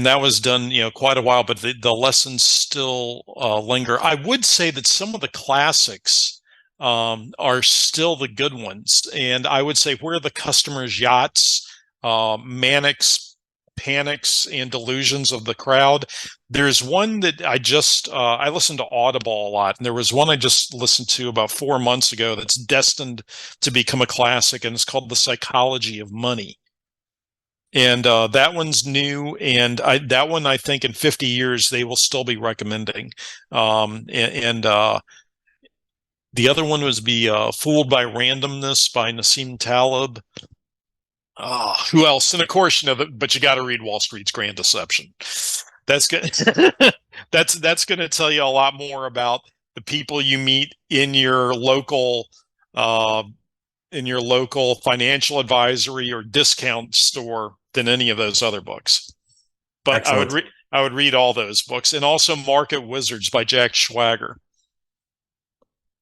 that was done, quite a while, but the lessons still linger. I would say that some of the classics are still the good ones. And I would say Where the Customer's Yachts, Manics, Panics, and Delusions of the Crowd. There's one that I listened to Audible a lot, and there was one I just listened to about 4 months ago that's destined to become a classic, and it's called The Psychology of Money. And that one's new, and that one, I think in 50 years they will still be recommending. The other one was Fooled by Randomness by Nassim Taleb. Who else? And of course, but you got to read Wall Street's Grand Deception. That's good. that's going to tell you a lot more about the people you meet in your local financial advisory or discount store than any of those other books. But excellent. I would read all those books, and also Market Wizards by Jack Schwager.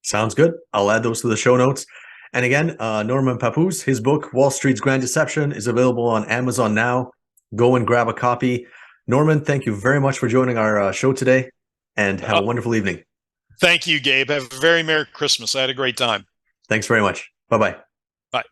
Sounds good. I'll add those to the show notes. And again, Norman Pappous, his book, Wall Street's Grand Deception, is available on Amazon now. Go and grab a copy. Norman, thank you very much for joining our show today, and have a wonderful evening. Thank you, Gabe. Have a very Merry Christmas. I had a great time. Thanks very much. Bye-bye. Bye.